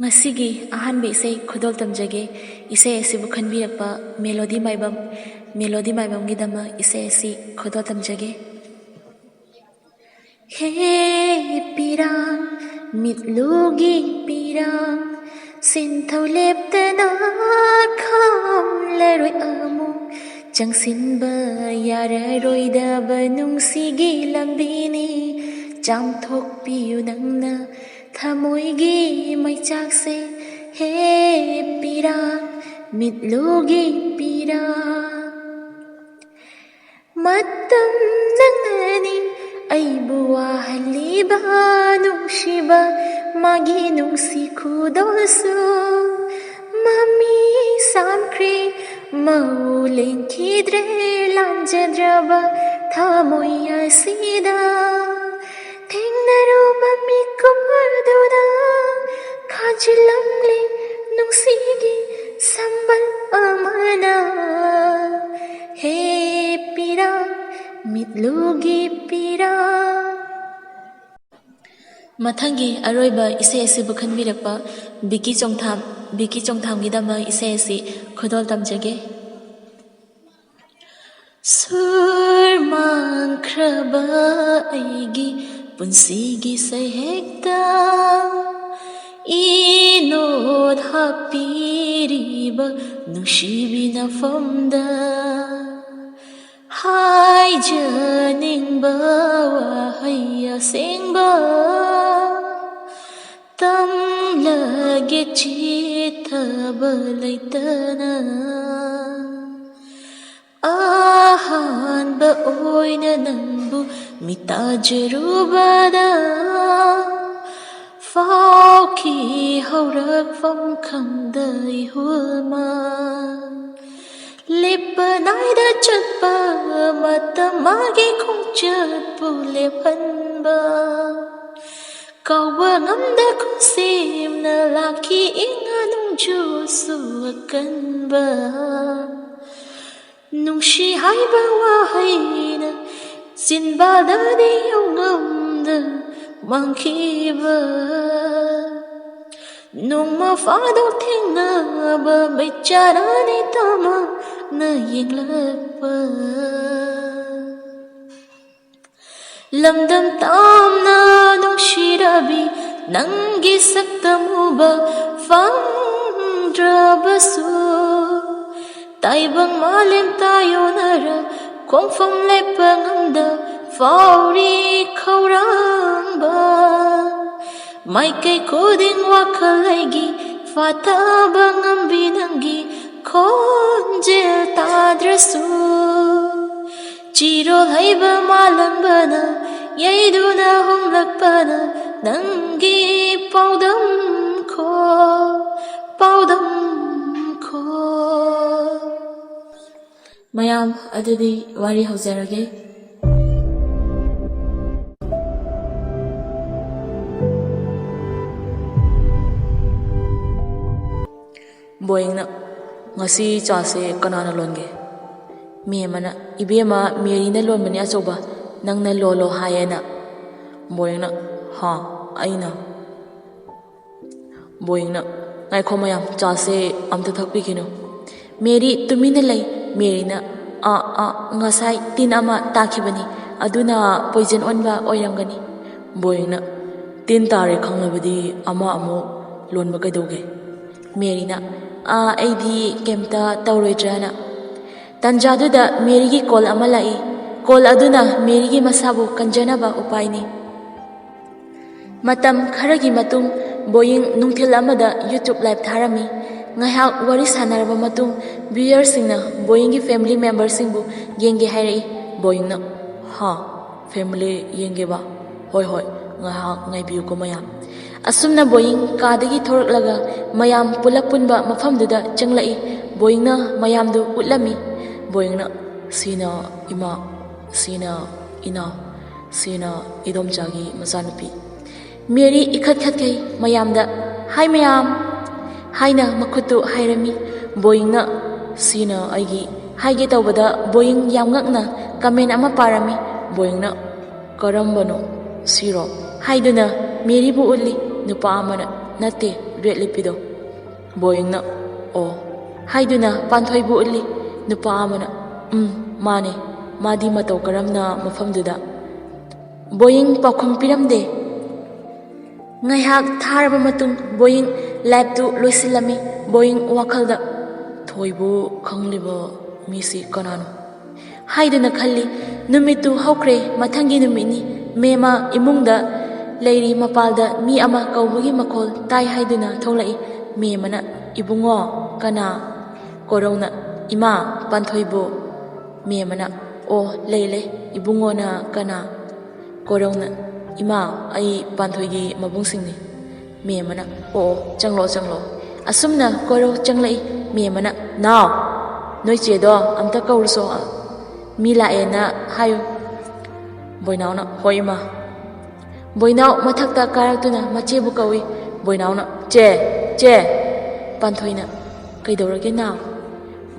ꯉꯁꯤꯒꯤ ꯑꯍꯥꯟꯕ ꯏꯁꯩ ꯈꯨꯗꯣꯜ ꯇꯝꯖꯒꯦ. ꯏꯁꯩ ꯑꯁꯤꯕꯨ ꯈꯟꯕꯤꯔꯛꯄ ꯃꯦꯂꯣꯗꯤ ꯃꯥꯏꯕꯝꯒꯤꯗꯃꯛ ꯏꯁꯩ ꯑꯁꯤ ꯈꯨꯗꯣꯜ ꯇꯝꯖꯒꯦ. ꯍꯦ ꯄꯤꯔꯥꯡ ꯃꯤꯠꯂꯨꯒꯤ ꯄꯤꯔꯥꯡ ꯁꯤꯟꯊꯧ ꯂꯦꯞꯇꯅ ꯈꯥꯝꯂꯔꯣꯏ ꯑꯃꯨꯛ ꯆꯪꯁꯤꯟꯕ ꯌꯥꯔꯔꯣꯏꯗꯕ ꯅꯨꯡꯁꯤꯒꯤ ꯂꯝꯕꯤꯅꯤ ꯆꯥꯝꯊꯣꯛꯄꯤꯌꯨ ꯅꯪꯅ ꯊꯃꯣꯏꯒꯤ ꯃꯩꯆꯥꯛꯁꯦ. ꯍꯦ ꯄꯤꯔꯥꯡ ꯃꯤꯠꯂꯨꯒꯤ ꯄꯤꯔꯥꯡ ꯃꯇꯝ ꯅꯪꯅꯅꯤ ꯑꯩꯕꯨ ꯋꯥꯍꯜꯂꯤꯕ ꯅꯨꯡꯁꯤꯕ ꯃꯥꯒꯤ ꯅꯨꯡꯁꯤ ꯈꯨꯗꯣꯜꯁꯨ ꯃꯃꯤ ꯁꯥꯝꯈ꯭ꯔꯦ ꯃꯧ ꯂꯦꯡꯈꯤꯗ꯭ꯔꯦ ꯂꯥꯟꯖꯗ꯭ꯔꯕ ꯊꯃꯣꯏ ꯑꯁꯤꯗ ꯊꯦꯡꯅꯔꯨꯕ ꯃꯤꯀꯨꯞ ꯑꯗꯨꯗ ꯈꯥꯖꯤꯜꯂꯝꯂꯦ ꯅꯨꯡꯁꯤꯒꯤ ꯁꯝꯕꯜ ꯑꯃꯅ. ꯍꯦ ꯄꯤꯔꯥꯡ ꯃꯤꯠꯂꯨꯒꯤ ꯄꯤꯔꯥꯡ. ꯃꯊꯪꯒꯤ ꯑꯔꯣꯏꯕ ꯏꯁꯩ ꯑꯁꯤꯕꯨ ꯈꯟꯕꯤꯔꯛꯄ ꯕꯤꯀꯤ ꯆꯣꯡꯊꯥꯝꯒꯤꯗꯃꯛ ꯏꯁꯩ ꯑꯁꯤ ꯈꯨꯗꯣꯜ ꯇꯝꯖꯒꯦ. ꯁꯨꯔ ꯃꯥꯡꯈ꯭ꯔꯕ ꯑꯩꯒꯤ ꯄꯨꯟꯁꯤꯒꯤ ꯁꯩꯍꯦꯛꯇ ꯏꯅꯣꯠ ꯍꯥꯞꯄꯤꯔꯤꯕ ꯅꯨꯡꯁꯤꯕꯤ ꯅꯐꯝꯗ ꯍꯥꯏꯖꯅꯤꯡꯕ ꯋꯥꯍꯩ ꯑꯁꯦꯡꯕ ꯇꯝꯂꯒꯦ ꯆꯤꯊꯕ ꯂꯩꯇꯅ. ꯑꯍꯥꯟꯕ ꯑꯣꯏꯅ ꯅꯪꯕꯨ ꯃꯤꯇꯥꯖꯔꯨꯕꯗ ꯐꯥꯎꯈꯤ ꯍꯧꯔꯛꯐꯝ ꯈꯪꯗ ꯏꯍꯨꯜꯃꯟ. ꯂꯦꯞꯄ ꯅꯥꯏꯗ ꯆꯠꯄ ꯃꯇꯝ ꯃꯥꯒꯤ ꯈꯣꯡꯆꯠꯄꯨ ꯂꯦꯞꯍꯟꯕ ꯀꯥꯎꯕ ꯉꯝꯗ ꯈꯨꯠꯁꯦꯝꯅ ꯂꯥꯛꯈꯤ ꯏꯪꯉ ꯅꯣꯡꯖꯨꯁꯨ ꯑꯀꯟꯕ. ꯅꯨꯡꯁꯤ ꯍꯥꯏꯕ ꯋꯥꯍꯩꯅ ꯆꯤꯟꯕꯥꯜꯗꯗꯤ ꯌꯧꯉꯝꯗ ꯃꯥꯡꯈꯤꯕ ꯅꯣꯡꯃ ꯐꯥꯗꯣꯛ ꯊꯦꯡꯅꯕ ꯕꯩꯆꯥꯔꯥꯅꯤ ꯇꯃꯛꯅ ꯌꯦꯡꯂꯛꯄ. ꯂꯝꯗꯝ ꯇꯥꯝꯅ ꯅꯨꯡꯁꯤꯔꯕꯤ ꯅꯪꯒꯤ ꯁꯛꯇꯝ ꯎꯕ ꯐꯪꯗ꯭ꯔꯕꯁꯨ ꯇꯥꯏꯕꯪ ꯃꯥꯂꯦꯝ ꯇꯥꯌꯣꯟꯅꯔ ꯈꯣꯡꯐꯝ ꯂꯦꯞꯄ ꯉꯝꯗ ꯐꯥꯎꯔꯤ ꯈꯧꯔꯥꯡꯕ. ꯃꯥꯏꯀꯩ ꯈꯨꯗꯤꯡ ꯋꯥꯈꯜ ꯑꯩꯒꯤ ꯐꯥꯊꯕ ꯉꯝꯕꯤ ꯅꯪꯒꯤ ꯈꯣꯟꯖꯦꯜ ꯇꯥꯗ꯭ꯔꯁꯨ ꯆꯤꯔꯣꯜ ꯍꯩꯕ ꯃꯥꯂꯪꯕꯅ ꯌꯩꯗꯨꯅ ꯍꯣꯡꯂꯛꯄꯅ ꯅꯪꯒꯤ ꯄꯥꯎꯗꯝ ꯈꯣ. ꯃꯌꯥꯝ ꯑꯗꯨꯗꯤ ꯋꯥꯔꯤ ꯍꯧꯖꯔꯒꯦ. ꯕꯣꯏꯡꯅ ꯉꯁꯤ ꯆꯥꯁꯦ ꯀꯅꯥꯅ ꯂꯣꯟꯒꯦ? ꯃꯤ ꯑꯃꯅ ꯏꯕꯦꯝꯃ ꯃꯦꯔꯤꯅ ꯂꯣꯟꯕꯅꯤ ꯑꯆꯧꯕ ꯅꯪꯅ ꯂꯣꯜꯂꯣ ꯍꯥꯏꯌꯦꯅ. ꯕꯣꯏꯡꯅ ꯍꯥ ꯑꯩꯅ. ꯕꯣꯏꯡꯅ ꯉꯥꯏꯈꯣ ꯃꯌꯥꯝ ꯆꯥꯁꯦ ꯑꯝꯇ ꯊꯛꯄꯤꯈꯤꯅꯨ. ꯃꯦꯔꯤ ꯇꯨꯃꯤꯟꯅ ꯂꯩ. ꯃꯦꯔꯤꯅ ꯉꯁꯥꯏ ꯇꯤꯟ ꯑꯃ ꯇꯥꯈꯤꯕꯅꯤ ꯑꯗꯨꯅ ꯄꯣꯏꯖꯟ ꯑꯣꯟꯕ ꯑꯣꯏꯔꯝꯒꯅꯤ. ꯕꯣꯏꯡꯅ ꯇꯤꯟ ꯇꯥꯔꯦ ꯈꯪꯂꯕꯗꯤ ꯑꯃ ꯑꯃꯨꯛ ꯂꯣꯟꯕ ꯀꯩꯗꯧꯒꯦ? ꯃꯦꯔꯤꯅ ꯑꯩꯗꯤ ꯀꯩꯝꯇ ꯇꯧꯔꯣꯏꯗ꯭ꯔꯅ. ꯇꯟꯖꯥꯗꯨꯗ ꯃꯦꯔꯤꯒꯤ ꯀꯣꯜ ꯑꯃ ꯂꯥꯛꯏ. ꯀꯣꯜ ꯑꯗꯨꯅ ꯃꯦꯔꯤꯒꯤ ꯃꯁꯥꯕꯨ ꯀꯟꯖꯅꯕ ꯎꯄꯥꯏꯅꯤ. ꯃꯇꯝ ꯈꯔꯒꯤ ꯃꯇꯨꯡ ꯕꯣꯏꯡ ꯅꯨꯡꯊꯤꯜ ꯑꯃꯗ ꯌꯨꯇ꯭ꯌꯨꯕ ꯂꯥꯏꯚ ꯊꯥꯔꯝꯃꯤ. ꯉꯥꯏꯍꯥꯛ ꯋꯥꯔꯤ ꯁꯥꯟꯅꯔꯕ ꯃꯇꯨꯡ ꯚ꯭ꯌꯨꯌꯔꯁꯤꯡꯅ ꯕꯣꯏꯡꯒꯤ ꯐꯦꯃꯤꯂꯤ ꯃꯦꯝꯕꯔꯁꯤꯡꯕꯨ ꯌꯦꯡꯒꯦ ꯍꯥꯏꯔꯛꯏ. ꯕꯣꯏꯡꯅ ꯍꯥ ꯐꯦꯃꯤꯂꯤ ꯌꯦꯡꯒꯦꯕ? ꯍꯣꯏ ꯉꯥꯏꯍꯥꯛ ꯉꯥꯏꯕꯤꯌꯨꯀꯣ ꯃꯌꯥꯝ. ꯑꯁꯨꯝꯅ ꯕꯣꯏꯡ ꯀꯥꯗꯒꯤ ꯊꯣꯔꯛꯂꯒ ꯃꯌꯥꯝ ꯄꯨꯂꯞ ꯄꯨꯟꯕ ꯃꯐꯝꯗꯨꯗ ꯆꯪꯂꯛꯏ. ꯕꯣꯏꯡꯅ ꯃꯌꯥꯝꯗꯨ ꯎꯠꯂꯝꯃꯤ. ꯕꯣꯏꯡꯅ ꯁꯤꯅ ꯏꯃꯥ, ꯁꯤꯅ ꯏꯅꯥꯎ, ꯁꯤꯅ ꯏꯗꯣꯝꯆꯥꯒꯤ ꯃꯆꯥꯅꯨꯄꯤ. ꯃꯦꯔꯤ ꯏꯈꯠꯈꯩ ꯃꯌꯥꯝꯗ ꯍꯥꯏ ꯃꯌꯥꯝ ꯍꯥꯏꯅ ꯃꯈꯨꯠꯇꯨ ꯍꯥꯏꯔꯝꯃꯤ. ꯕꯣꯏꯡꯅ ꯁꯤꯅ ꯑꯩꯒꯤ ꯍꯥꯏꯒꯦ ꯇꯧꯕꯗ ꯕꯣꯏꯡ ꯌꯥꯝ ꯉꯛꯅ ꯀꯃꯦꯟ ꯑꯃ ꯄꯥꯔꯝꯃꯤ. ꯕꯣꯏꯡꯅ ꯀꯔꯝꯕꯅꯣ ꯁꯤꯔꯣ ꯍꯥꯏꯗꯨꯅ ꯃꯦꯔꯤꯕꯨ ꯎꯠꯂꯤ. ꯅꯨꯄꯥ ꯑꯃꯅ nate red lipido. Boying na, oh. Haiduna Panthoibu ulli. Nupa amana, mane. Madi matau karamna mafamduda. Boying pakhum piramde. Ngayhak tharaba matung boying lab tu loisilami. Boying wakalda. Thoibu khangliba misi kanano. Haiduna khalli numitu haukre mathangi numini mema imungda leiri mapalda mi ama kaubagi makol tai haiduna tholai memana ibungo kana korona ima Panthoibu memana o leile ibungo na kana korona ima ai Panthoigi mabungsingni memana o changlo asumna koro changlai memana now noi chedo amta kaurso mi laena hayu boinaw na hoima boinaw mathakta karaktuna machebu kawi boinaw na che Panthoina kaidorage na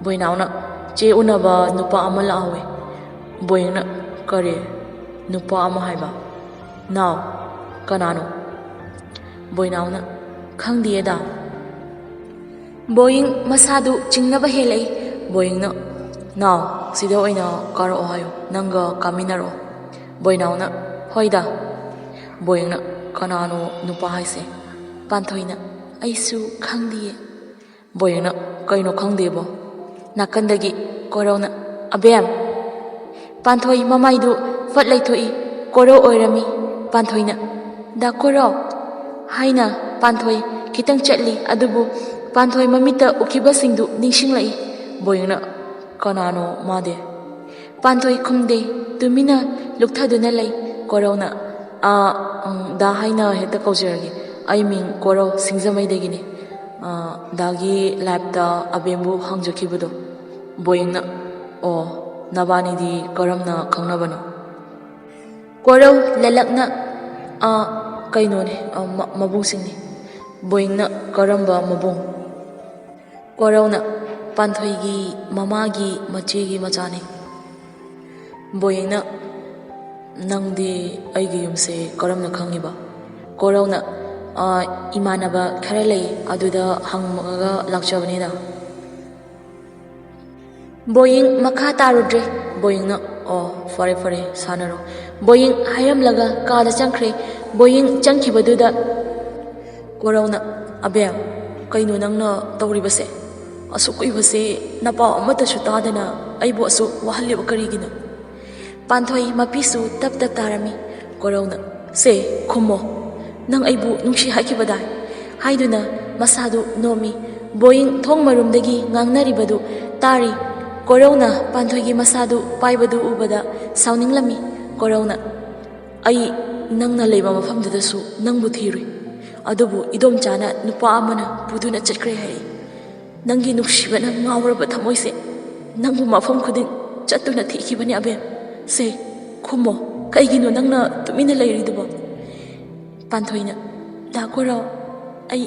boinaw na che unaba nupa ama lawe boina kare nupa ama haiba now kanano boinaw na khangdiye da boing masadu chingnaba helai boing na now sida oina karo hayo nanga kaminaro boinaw na hoida boing na kanano nupa haise Panthoina aisu khangdiye boing na kaino khangdebo nakandagi korona abem Panthoi mamaidu fat laithoi koro oirami Panthoina da koro haina Panthoi kitang chatli adubu Panthoi mamita ukiba singdu ningsinglai boing na kanano made Panthoi khumde tumina lukthaduna lay korona da haina heta kaujiragi ai ming koro singjamai degini dagi labda abembu hangjakibudo boing na o nabani di karamna khangnabano koro lalakna kaino ne mabung singni boing na karamba mabung korona Panthoigi mamagi machegi machani boing na nangdi aigi yumse karamna khangiba korona imanaba khara lay aduda hangmaga lakchabani da boing makha tarudre boing na fare sanaro boing hayam laga kada changkhre boing changkhibaduda korona abe kaino nangna tawribase asukui napa amata sutadana aibo asu wahaliba karigino Panthoi mapisu tap tarami korona se khumo nang aibu nungshi hakibadai haiduna masadu nomi boing thong marumdagi ngangnaribadu tari korona Panthoigi masadu paibadu ubada sauninglami korona ai nangna leiba mafamdadasu nangbu thirui adubu idom chana nupa amana puduna chatkre hai nangi nuksibana ngawraba thamoise nangbu mafam khudin chatuna thikibani abe se khumo kaigino nangna tumina leiridubo Panthoina da koro ai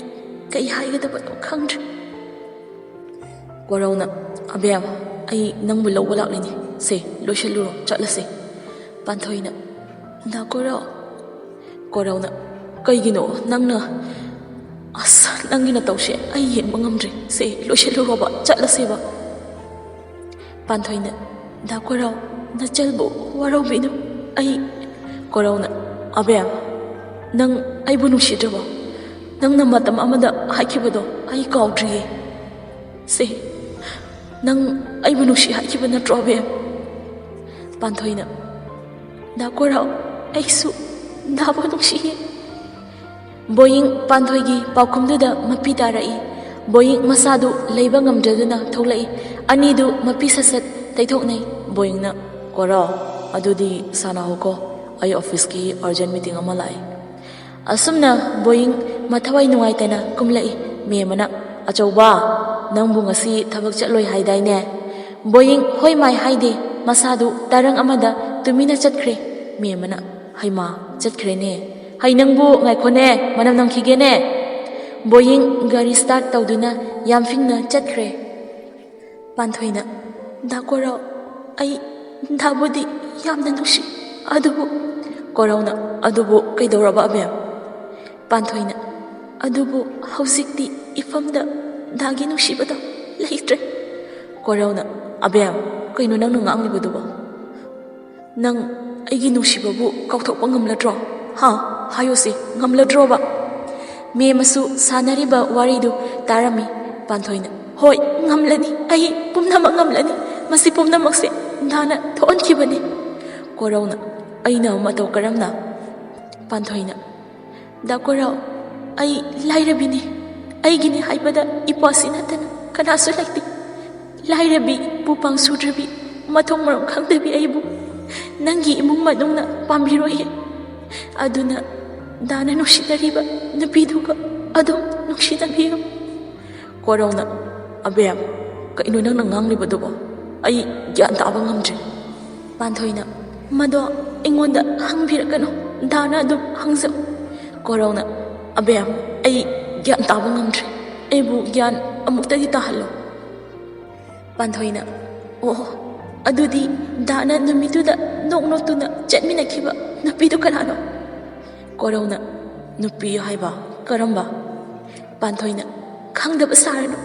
kai haigadaba khangdre korona abe ai nangbu lawba laklini se loishaluro chatlase Panthoina da korona kaigino nangna asa nangina tawse ai yenba ngamdre se loishaluro ba chatlase ba Panthoina da koro na chalbo warobinu ai korona abe nang aibu nungsidraba nangna matam amada haikibado ai kaudriye se nang aibu nungsi haikiba natro abe Panthoina da koro aisu dabo nungsiye boing Panthoigi paukumduda mapi tarai boing masadu leiba ngamdraduna tholai anidu mapi sasat taithoknai boing na koro adudi sanahoko ai office ki urgent meeting ama lai asumna boing mathawai nungaitana kumlai memana achauba nangbu ngasi thabak chatloi haidaine boing hoi mai haide masadu tarang amada tumina chatkre memana haima chatkre ne hai nangbu ngaikhone manam nangkhige ne boing gari start tawduna yamfingna chatkre Panthoina da koro ai dabudi yamna nushi adubu korona adubu kaidoraba abe Panthoina ꯑꯗꯨꯕꯨ ꯍꯧꯖꯤꯛꯇꯤ ꯏꯐꯝꯗ ꯗꯥꯒꯤ ꯅꯨꯡꯁꯤꯕꯗꯣ ꯂꯩꯇ꯭ꯔꯦ꯫ ꯀꯣꯔꯧꯅ ꯑꯕꯦꯝ ꯀꯩꯅꯣ ꯅꯪꯅ ꯉꯥꯡꯂꯤꯕꯗꯨꯕꯣ? ꯅꯪ ꯑꯩꯒꯤ ꯅꯨꯡꯁꯤꯕꯕꯨ ꯀꯥꯎꯊꯣꯛꯄ ꯉꯝꯂꯗ꯭ꯔꯣ? ꯍꯥꯏꯌꯨꯁꯤ ꯉꯝꯂꯗ꯭ꯔꯣꯕ? ꯃꯦꯃꯁꯨ ꯁꯥꯟꯅꯔꯤꯕ ꯋꯥꯔꯤꯗꯨ ꯇꯥꯔꯝꯃꯤ꯫ ꯄꯥꯟꯊꯣꯏꯅ ꯍꯣꯏ ꯉꯝꯂꯅꯤ, ꯑꯩ ꯄꯨꯝꯅꯃꯛ ꯉꯝꯂꯅꯤ, ꯃꯁꯤ ꯄꯨꯝꯅꯃꯛꯁꯦ ꯗꯥꯅ ꯊꯣꯛꯍꯟꯈꯤꯕꯅꯤ꯫ ꯀꯣꯔꯧꯅ ꯑꯩꯅ ꯃꯇꯧ ꯀꯔꯝꯅ? ꯄꯥꯟꯊꯣꯏꯅ ꯗꯥ ꯀꯣꯔꯧ, ꯑꯩ ꯂꯥꯏꯔꯕꯤꯅꯤ, ꯑꯩꯒꯤꯅꯤ ꯍꯥꯏꯕꯗ ꯏꯄ꯭ꯋꯥꯁꯤ ꯅꯠꯇꯅ ꯀꯅꯥꯁꯨ ꯂꯩꯇꯦ꯫ ꯂꯥꯏꯔꯕꯤ, ꯄꯨꯄꯥꯡ ꯁꯨꯗ꯭ꯔꯕꯤ, ꯃꯊꯣꯡ ꯃꯔꯝ ꯈꯪꯗꯕꯤ ꯑꯩꯕꯨ ꯅꯪꯒꯤ ꯏꯃꯨꯡ ꯃꯅꯨꯡꯅ ꯄꯥꯝꯕꯤꯔꯣꯏꯌꯦ꯫ ꯑꯗꯨꯅ ꯗꯥꯅ ꯅꯨꯡꯁꯤꯅꯔꯤꯕ ꯅꯨꯄꯤꯗꯨꯒ ꯑꯗꯨꯝ ꯅꯨꯡꯁꯤꯅꯕꯤꯌꯨ꯫ ꯀꯣꯔꯧꯅ ꯑꯕꯦꯝ ꯀꯩꯅꯣ ꯅꯪꯅ ꯉꯥꯡꯂꯤꯕꯗꯨꯕꯣ? ꯑꯩ ꯒ꯭ꯌꯥꯟ ꯇꯥꯕ ꯉꯝꯗ꯭ꯔꯦ꯫ ꯄꯥꯟꯊꯣꯏꯅ ꯃꯗꯣ ꯑꯩꯉꯣꯟꯗ ꯍꯪꯕꯤꯔꯛꯀꯅꯨ, ꯗꯥꯅ ꯑꯗꯨꯝ ꯍꯪꯖꯧ꯫ ꯀꯣꯔꯧꯅ ꯑꯕꯦꯝ ꯑꯩ ꯒ꯭ꯌꯥꯟ ꯇꯥꯕ ꯉꯝꯗ꯭ꯔꯦ, ꯑꯩꯕꯨ ꯒ꯭ꯌꯥꯟ ꯑꯃꯨꯛꯇꯗꯤ ꯇꯥꯍꯜꯂꯣ꯫ ꯄꯥꯟꯊꯣꯏꯅ ꯑꯣ ꯑꯗꯨꯗꯤ ꯗꯥꯅ ꯅꯨꯃꯤꯠꯇꯨꯗ ꯅꯣꯛꯇꯨꯅ ꯆꯠꯃꯤꯟꯅꯈꯤꯕ ꯅꯨꯄꯤꯗꯨ ꯀꯅꯥꯅꯣ? ꯀꯣꯔꯧꯅ ꯅꯨꯄꯤ ꯍꯥꯏꯕ ꯀꯔꯝꯕ? ꯄꯥꯟꯊꯣꯏꯅ ꯈꯪꯗꯕ ꯁꯥꯔꯅꯨ,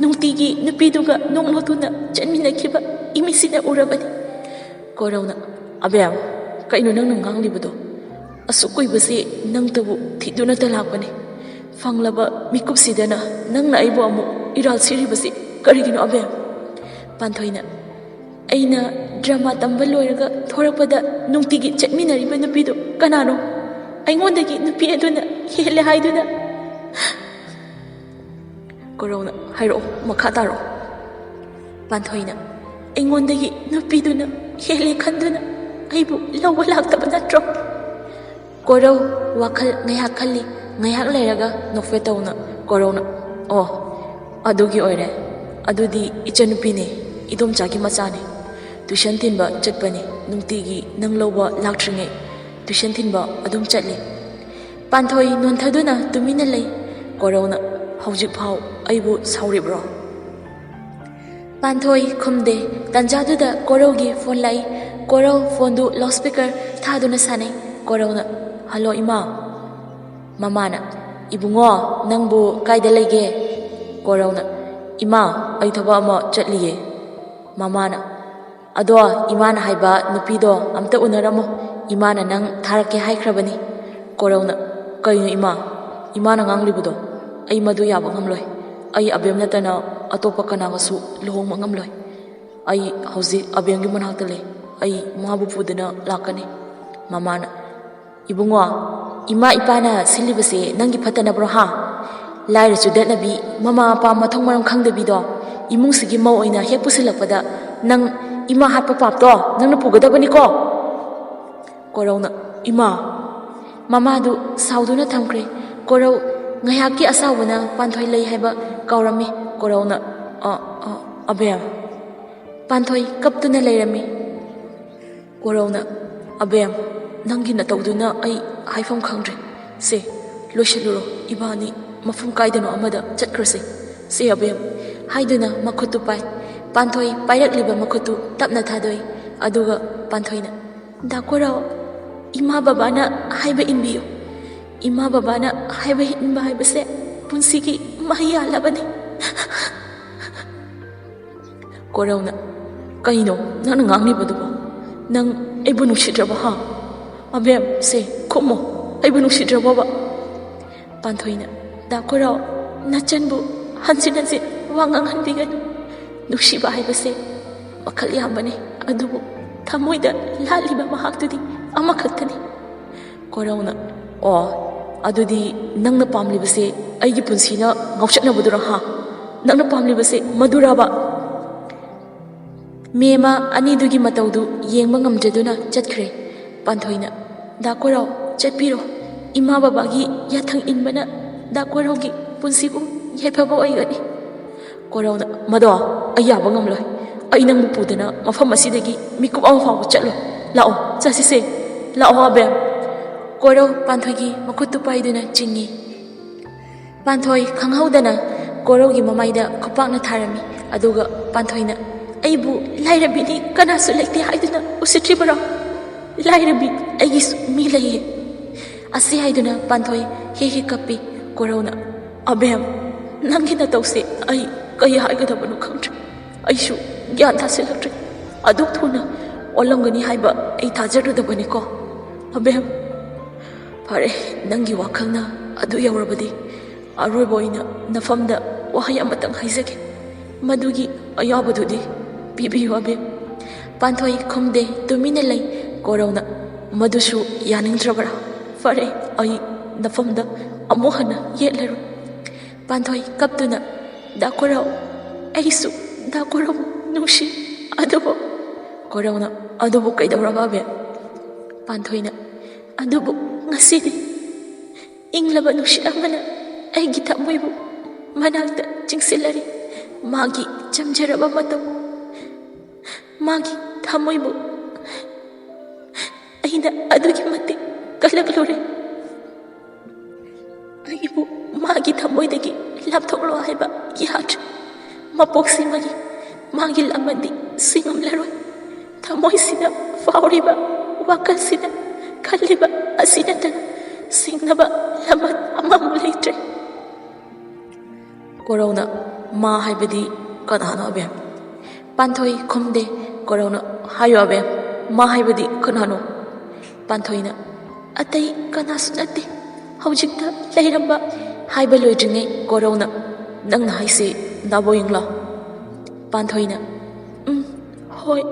ꯅꯨꯡꯇꯤꯒꯤ ꯅꯨꯄꯤꯗꯨꯒ ꯅꯣꯛꯇꯨꯅ ꯆꯠꯃꯤꯟꯅꯈꯤꯕ ꯏꯃꯤꯠꯁꯤꯅ ꯎꯔꯕꯅꯤ꯫ ꯀꯣꯔꯧꯅ ꯑꯕꯦꯝ ꯀꯩꯅꯣ ꯅꯪꯅ ꯉꯥꯡꯂꯤꯕꯗꯣ? ꯑꯁꯨꯛ ꯀꯨꯏꯕꯁꯤ ꯅꯪꯇꯕꯨ ꯊꯤꯗꯨꯅꯇ ꯂꯥꯛꯄꯅꯤ, ꯐꯪꯂꯕ ꯃꯤꯀꯨꯞꯁꯤꯗꯅ ꯅꯪꯅ ꯑꯩꯕꯨ ꯑꯃꯨꯛ ꯏꯔꯥꯜ ꯁꯤꯔꯤꯕꯁꯤ ꯀꯔꯤꯒꯤꯅꯣ ꯑꯕꯦꯝ? ꯄꯥꯟꯊꯣꯏꯅ ꯑꯩꯅ ꯗ꯭ꯔꯃꯥ ꯇꯝꯕ ꯂꯣꯏꯔꯒ ꯊꯣꯔꯛꯄꯗ ꯅꯨꯡꯇꯤꯒꯤ ꯆꯠꯃꯤꯟꯅꯔꯤꯕ ꯅꯨꯄꯤꯗꯨ ꯀꯅꯥꯅꯣ? ꯑꯩꯉꯣꯟꯗꯒꯤ ꯅꯨꯄꯤ ꯑꯗꯨꯅ ꯍꯦꯜꯂꯦ ꯍꯥꯏꯗꯨꯅ? ꯀꯣꯔꯧꯅ ꯍꯥꯏꯔꯛꯑꯣ, ꯃꯈꯥ ꯇꯥꯔꯛꯑꯣ꯫ ꯄꯥꯟꯊꯣꯏꯅ ꯑꯩꯉꯣꯟꯗꯒꯤ ꯅꯨꯄꯤꯗꯨꯅ ꯍꯦꯜꯂꯦ ꯈꯟꯗꯨꯅ ꯑꯩꯕꯨ ꯂꯧꯕ ꯂꯥꯛꯇꯕ ꯅꯠꯇ꯭ꯔꯣ? ꯀꯣꯔꯧ ꯋꯥꯈꯜ ꯉꯥꯏꯍꯥꯛ ꯈꯜꯂꯤ, ꯉꯥꯏꯍꯥꯛ ꯂꯩꯔꯒ ꯅꯣꯛꯐꯦꯠ ꯇꯧꯅ ꯀꯣꯔꯧꯅ ꯑꯣ ꯑꯗꯨꯒꯤ ꯑꯣꯏꯔꯦ, ꯑꯗꯨꯗꯤ ꯏꯆꯟꯅꯨꯄꯤꯅꯦ, ꯏꯗꯣꯝꯆꯥꯒꯤ ꯃꯆꯥꯅꯦ, ꯇꯨꯏꯁꯟ ꯊꯤꯟꯕ ꯆꯠꯄꯅꯤ, ꯅꯨꯡꯇꯤꯒꯤ ꯅꯪ ꯂꯧꯕ ꯂꯥꯛꯇ꯭ꯔꯤꯉꯩ ꯇꯨꯏꯁꯟ ꯊꯤꯟꯕ ꯑꯗꯨꯝ ꯆꯠꯂꯤ꯫ ꯄꯥꯟꯊꯣꯏ ꯅꯣꯟꯊꯗꯨꯅ ꯇꯨꯃꯤꯟꯅ ꯂꯩ꯫ ꯀꯣꯔꯧꯅ ꯍꯧꯖꯤꯛꯐꯥꯎ ꯑꯩꯕꯨ ꯁꯥꯎꯔꯤꯕ꯭ꯔꯣ? ꯄꯥꯟꯊꯣꯏ ꯈꯨꯝꯗꯦ꯫ ꯇꯟꯖꯥꯗꯨꯗ ꯀꯣꯔꯧꯒꯤ ꯐꯣꯟ ꯂꯥꯛꯏ꯫ ꯀꯣꯔꯧ ꯐꯣꯟꯗꯨ ꯂꯥꯎꯠ ꯁ꯭ꯄꯤꯀꯔ ꯊꯥꯗꯨꯅ ꯁꯥꯟꯅꯩ꯫ ꯀꯣꯔꯧꯅ ꯍꯜꯂꯣ ꯏꯃꯥ꯫ ꯃꯃꯥꯅ ꯏꯕꯨꯡꯉꯣ ꯅꯪꯕꯨ ꯀꯥꯏꯗ ꯂꯩꯒꯦ? ꯀꯣꯔꯧꯅ ꯏꯃꯥ ꯑꯩ ꯊꯕꯛ ꯑꯃ ꯆꯠꯂꯤꯌꯦ꯫ ꯃꯃꯥꯅ ꯑꯗꯣ ꯏꯃꯥꯅ ꯍꯥꯏꯕ ꯅꯨꯄꯤꯗꯣ ꯑꯝꯇ ꯎꯅꯔꯝꯃꯣ, ꯏꯃꯥꯅ ꯅꯪ ꯊꯥꯔꯛꯀꯦ ꯍꯥꯏꯈ꯭ꯔꯕꯅꯤ꯫ ꯀꯣꯔꯧꯅ ꯀꯩꯅꯣ ꯏꯃꯥ, ꯏꯃꯥꯅ ꯉꯥꯡꯂꯤꯕꯗꯣ? ꯑꯩ ꯃꯗꯨ ꯌꯥꯕ ꯉꯝꯂꯣꯏ, ꯑꯩ ꯑꯕꯦꯝ ꯅꯠꯇꯅ ꯑꯇꯣꯞꯄ ꯀꯅꯥꯒꯁꯨ ꯂꯨꯍꯣꯡꯕ ꯉꯝꯂꯣꯏ꯫ ꯑꯩ ꯍꯧꯖꯤꯛ ꯑꯕꯦꯝꯒꯤ ꯃꯅꯥꯛꯇ ꯂꯩ, ꯑꯩ ꯃꯥꯕꯨ ꯄꯨꯗꯨꯅ ꯂꯥꯛꯀꯅꯤ꯫ ꯃꯃꯥꯅ ꯏꯕꯨꯡꯉꯣ ꯏꯃꯥ ꯏꯄꯥꯅ ꯁꯤꯜꯂꯤꯕꯁꯦ ꯅꯪꯒꯤ ꯐꯠꯇꯅꯕ꯭ꯔꯣ ꯂꯥꯏꯔ ꯆꯨꯗꯠꯅꯕꯤ, ꯃꯃꯥ ꯃꯄꯥ ꯃꯊꯣꯡ ꯃꯔꯝ ꯈꯪꯗꯕꯤꯗꯣ ꯏꯃꯨꯡꯁꯤꯒꯤ ꯃꯧ ꯑꯣꯏꯅ ꯍꯦꯛ ꯄꯨꯁꯤꯜꯂꯛꯄꯗ ꯅꯪ ꯏꯃꯥ ꯍꯥꯠꯄ ꯄꯥꯞꯇꯣ ꯅꯪꯅ ꯄꯨꯒꯗꯕꯅꯤꯀꯣ꯫ ꯀꯣꯔꯧꯅ ꯏꯃꯥ꯫ ꯃꯃꯥꯗꯨ ꯁꯥꯎꯗꯨꯅ ꯊꯝꯈ꯭ꯔꯦ꯫ ꯀꯣꯔꯧ ꯉꯥꯏꯍꯥꯛꯀꯤ ꯑꯁꯥꯎꯕꯅ ꯄꯥꯟꯊꯣꯏ ꯂꯩ ꯍꯥꯏꯕ ꯀꯥꯎꯔꯝꯃꯤ꯫ ꯀꯣꯔꯧꯅ ꯑꯕꯦꯝ꯫ ꯄꯥꯟꯊꯣꯏ ꯀꯞꯇꯨꯅ ꯂꯩꯔꯝꯃꯤ꯫ ꯀꯣꯔꯧꯅ ꯑꯕꯦꯝ ꯅꯪꯒꯤ ꯅꯇꯧꯗꯨꯅ ꯑꯩ ꯍꯥꯏꯐꯝ ꯈꯪꯗ꯭ꯔꯦ, ꯁꯦ ꯂꯣꯏꯁꯤꯜꯂꯨꯔꯣ, ꯏꯕꯥꯅꯤ ꯃꯐꯝ ꯀꯥꯏꯗꯅꯣ ꯑꯃꯗ ꯆꯠꯈ꯭ꯔꯁꯤ, ꯁꯦ ꯑꯕꯦꯝ ꯍꯥꯏꯗꯨꯅ ꯃꯈꯨꯠꯇꯨ ꯄꯥꯏ꯫ ꯄꯥꯟꯊꯣꯏ ꯄꯥꯏꯔꯛꯂꯤꯕ ꯃꯈꯨꯠꯇꯨ ꯇꯞꯅ ꯊꯥꯗꯣꯛꯏ꯫ ꯑꯗꯨꯒ ꯄꯥꯟꯊꯣꯏꯅ ꯗꯥ ꯀꯣꯔꯧ, ꯏꯃꯥ ꯕꯕꯥꯅ ꯍꯥꯏꯕ ꯏꯟꯕꯤꯌꯨ, ꯏꯃꯥ ꯕꯕꯥꯅ ꯍꯥꯏꯕ ꯏꯟꯕ ꯍꯥꯏꯕꯁꯦ ꯄꯨꯟꯁꯤꯒꯤ ꯃꯍꯩ ꯌꯥꯜꯂꯕꯅꯤ꯫ ꯀꯣꯔꯧꯅ ꯀꯩꯅꯣ ꯅꯪꯅ ꯉꯥꯡꯂꯤꯕꯗꯨꯕꯣ? ꯅꯪ ꯑꯩꯕꯨ ꯅꯨꯡꯁꯤꯗ꯭ꯔꯕꯣ ꯑꯕꯦꯝ ꯁꯦ ꯈꯨꯝꯃꯣ, ꯑꯩꯕꯨ ꯅꯨꯡꯁꯤꯗ꯭ꯔꯕꯣꯕ? ꯄꯥꯟꯊꯣꯏꯅ ꯗꯥ ꯀꯣꯔꯧ, ꯅꯆꯟꯕꯨ ꯍꯟꯖꯤꯟ ꯍꯟꯖꯤꯟ ꯋꯥ ꯉꯥꯡꯍꯟꯕꯤꯒꯅꯨ, ꯅꯨꯡꯁꯤꯕ ꯍꯥꯏꯕꯁꯦ ꯃꯈꯜ ꯌꯥꯝꯕꯅꯤ, ꯑꯗꯨꯕꯨ ꯊꯃꯣꯏꯗ ꯂꯥꯠꯂꯤꯕ ꯃꯍꯥꯛꯇꯨꯗꯤ ꯑꯃꯈꯛꯇꯅꯤ꯫ ꯀꯣꯔꯧꯅ ꯑꯣ ꯑꯗꯨꯗꯤ ꯅꯪꯅ ꯄꯥꯝꯂꯤꯕꯁꯦ ꯑꯩꯒꯤ ꯄꯨꯟꯁꯤꯅ ꯉꯥꯎꯆꯠꯅꯕꯗꯨꯔ ꯅꯪꯅ ꯄꯥꯝꯂꯤꯕꯁꯦ ꯃꯗꯨꯔꯕ? ꯃꯦꯃ ꯑꯅꯤꯗꯨꯒꯤ ꯃꯇꯧꯗꯨ ꯌꯦꯡꯕ ꯉꯝꯗ꯭ꯔꯗꯨꯅ ꯆꯠꯈ꯭ꯔꯦ꯫ ꯄꯥꯟꯊꯣꯏꯅ ꯗꯥ ꯀꯣꯔꯧ ꯆꯠꯄꯤꯔꯣ, ꯏꯃꯥ ꯕꯕꯥꯒꯤ ꯌꯥꯊꯪ ꯏꯟꯕꯅ ꯗꯥ ꯀꯣꯔꯧꯒꯤ ꯄꯨꯟꯁꯤꯕꯨ ꯌꯥꯏꯐꯕ ꯑꯣꯏꯒꯅꯤ꯫ ꯀꯣꯔꯧꯅ ꯃꯗꯣ ꯑꯩ ꯌꯥꯕ ꯉꯝꯂꯣꯏ, ꯑꯩ ꯅꯪꯕꯨ ꯄꯨꯗꯨꯅ ꯃꯐꯝ ꯑꯁꯤꯗꯒꯤ ꯃꯤꯀꯨꯞ ꯑꯃ ꯐꯥꯎꯕ ꯆꯠꯂꯣꯏ, ꯂꯥꯛꯑꯣ ꯆꯠꯁꯤꯁꯦ, ꯂꯥꯛꯑꯣ ꯑꯕꯦꯝ꯫ ꯀꯣꯔꯧ ꯄꯥꯟꯊꯣꯏꯒꯤ ꯃꯈꯨꯠꯇꯨ ꯄꯥꯏꯗꯨꯅ ꯆꯤꯡꯏ꯫ ꯄꯥꯟꯊꯣꯏ ꯈꯪꯍꯧꯗꯅ ꯀꯣꯔꯧꯒꯤ ꯃꯃꯥꯏꯗ ꯈꯨꯄꯥꯛꯅ ꯊꯥꯔꯝꯃꯤ꯫ ꯑꯗꯨꯒ ꯄꯥꯟꯊꯣꯏꯅ ꯑꯩꯕꯨ ꯂꯥꯏꯔꯕꯤꯅꯤ, ꯀꯅꯥꯁꯨ ꯂꯩꯇꯦ ꯍꯥꯏꯗꯨꯅ ꯎꯁꯤꯠꯇ꯭ꯔꯤꯕꯔꯣ? ꯂꯥꯏꯔꯕꯤ, ꯑꯩꯒꯤꯁꯨ ꯃꯤ ꯂꯩꯌꯦ꯫ ꯑꯁꯤ ꯍꯥꯏꯗꯨꯅ ꯄꯥꯟꯊꯣꯏ ꯍꯦꯛ ꯍꯦꯛ ꯀꯞꯄꯤ꯫ Corona, Abem, Nangina Tosi, I Hagadabano country. I should get Tassilactric. Adutuna, Olongani Haiba, a Tajar to the Bonico. Abem Pare, Nangi Wakana, Adu Yarabadi, Aroboina, Nafamda, Wahayamatang Haizek, Madugi, Ayabadudi, Bibi Wabe, Panthoi Comde, Dominele, Corona, Madushu, Yaning Trabara, Fare, I, Nafamda, Amohana, Yetler, Panthoi Captuna, Dakorao, Aisu, Dakorao, Nushi, Adobo, Corona, Adobo Kaidarababe, Panthoina, Adobo, Nasidi, Inglaba Nushi Amana, Aigita Muibu, Managda, Jinxillary, Magi, Jamjerabamato, Magi, Tamuibu, Aina Adugimati, Galaglore, Aibu, Magi Tamoidegi, Laptolo Haiba, Yat, Mapoxi Magi, Magi Lamandi, Singam Leroy, Tamoisida, Fauriba, Wakasida, Kaliba, Asinata, Singnaba, Lamat, Amamulate. Corona, Ma Haibadi, Kanano Abe. Panthoi Comde, Corona, Hayobe, Ma Haibadi, Kanano. Panthoina, Atei Kanasunati, Hojikta, Lairamba, Haibalojine, Corona, Nang Haisi, Naboingla. Panthoina, Hoi,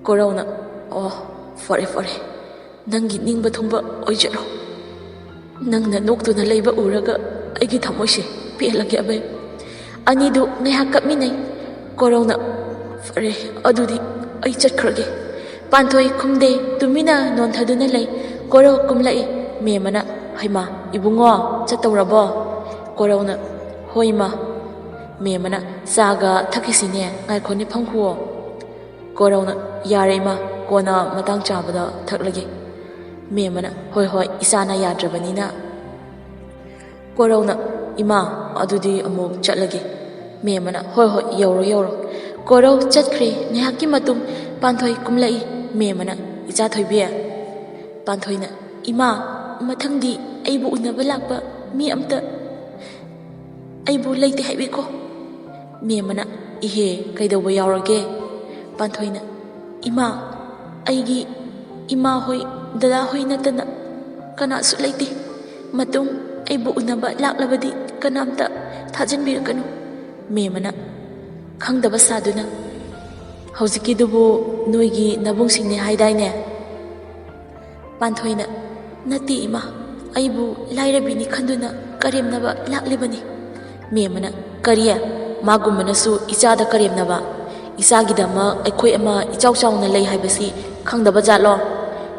Corona, oh, for Nangi Ning Batumba, Ojero. Nang na Noktuna Labor Uraga, Agitamoshi, Pielagi Abe. Anidu, Nehaka Mine, Corona, Fare, Adudi, Aichakragi. Panthoi Kumde, Tumina, non Tadunale, Coro Kumlai, Memana, Haima, Ibungo, Chatorabo, Corona, Hoima, Memana, Saga, Takisine, Iconi Pankuo, Corona, Yarema, Kona, Matang Chabada, Taklagi, Memana, Hoi, Isana Yadrabanina, Corona, Ima, Adudi, Amok, Chatlagi, Memana, Hoi, Yoro, Coro, Chatkri, Nehaki Matum, Panthoi Kumlai, Memana, Izathoibia, Panthoina, Ima, Matangdi, Aibu Unabalakba, Mi Amta, Aibu Lady Habiko, Memana, Ihe, Kaidawa Yarage, Panthoina, Ima, Aigi, Ima Hoi, Dada Hoi Natana, Kana Sulaiti, Matum, Aibu Unaba, Laklabadi, Kanamta, Tajan Birakanu, Memana, Kangdaba Saduna. Hauzikidubu Nuigi Nabung Singni Haidaine Panthoina Nati Ima Aibu Lairabini Kanduna Karim Naba Laklibani Memana Karia Magumanasu Ichada Karim Naba Isagidama Equi Ama Ichau Chawna Lay Haibasi Kangdaba Jalo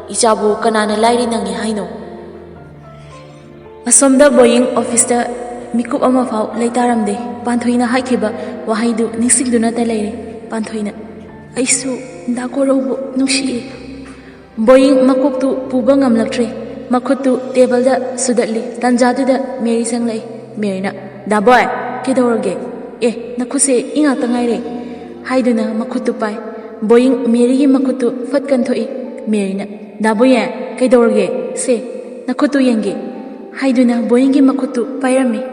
Ichabu Kanana Lairi Nangi Haino Asomda Boeing Officer Mikup Amafau Laitaramde Panthoina Haikiba Wahaidu Nisingduna Talaire Panthoina Aisu Dakorobu Nushi Boeing Makuktu Pubangam Latre Makutu Table Sudatli Tanjadu Mary Sanglay Marina Daboy Kidorge Nakuse Inga Tangaire Haiduna Makutu Pai Boeing Mary Makutu Fatkanthoi Marina Daboya Kidorge Se Nakutu Yangi Haiduna Boeing Makutu Pairami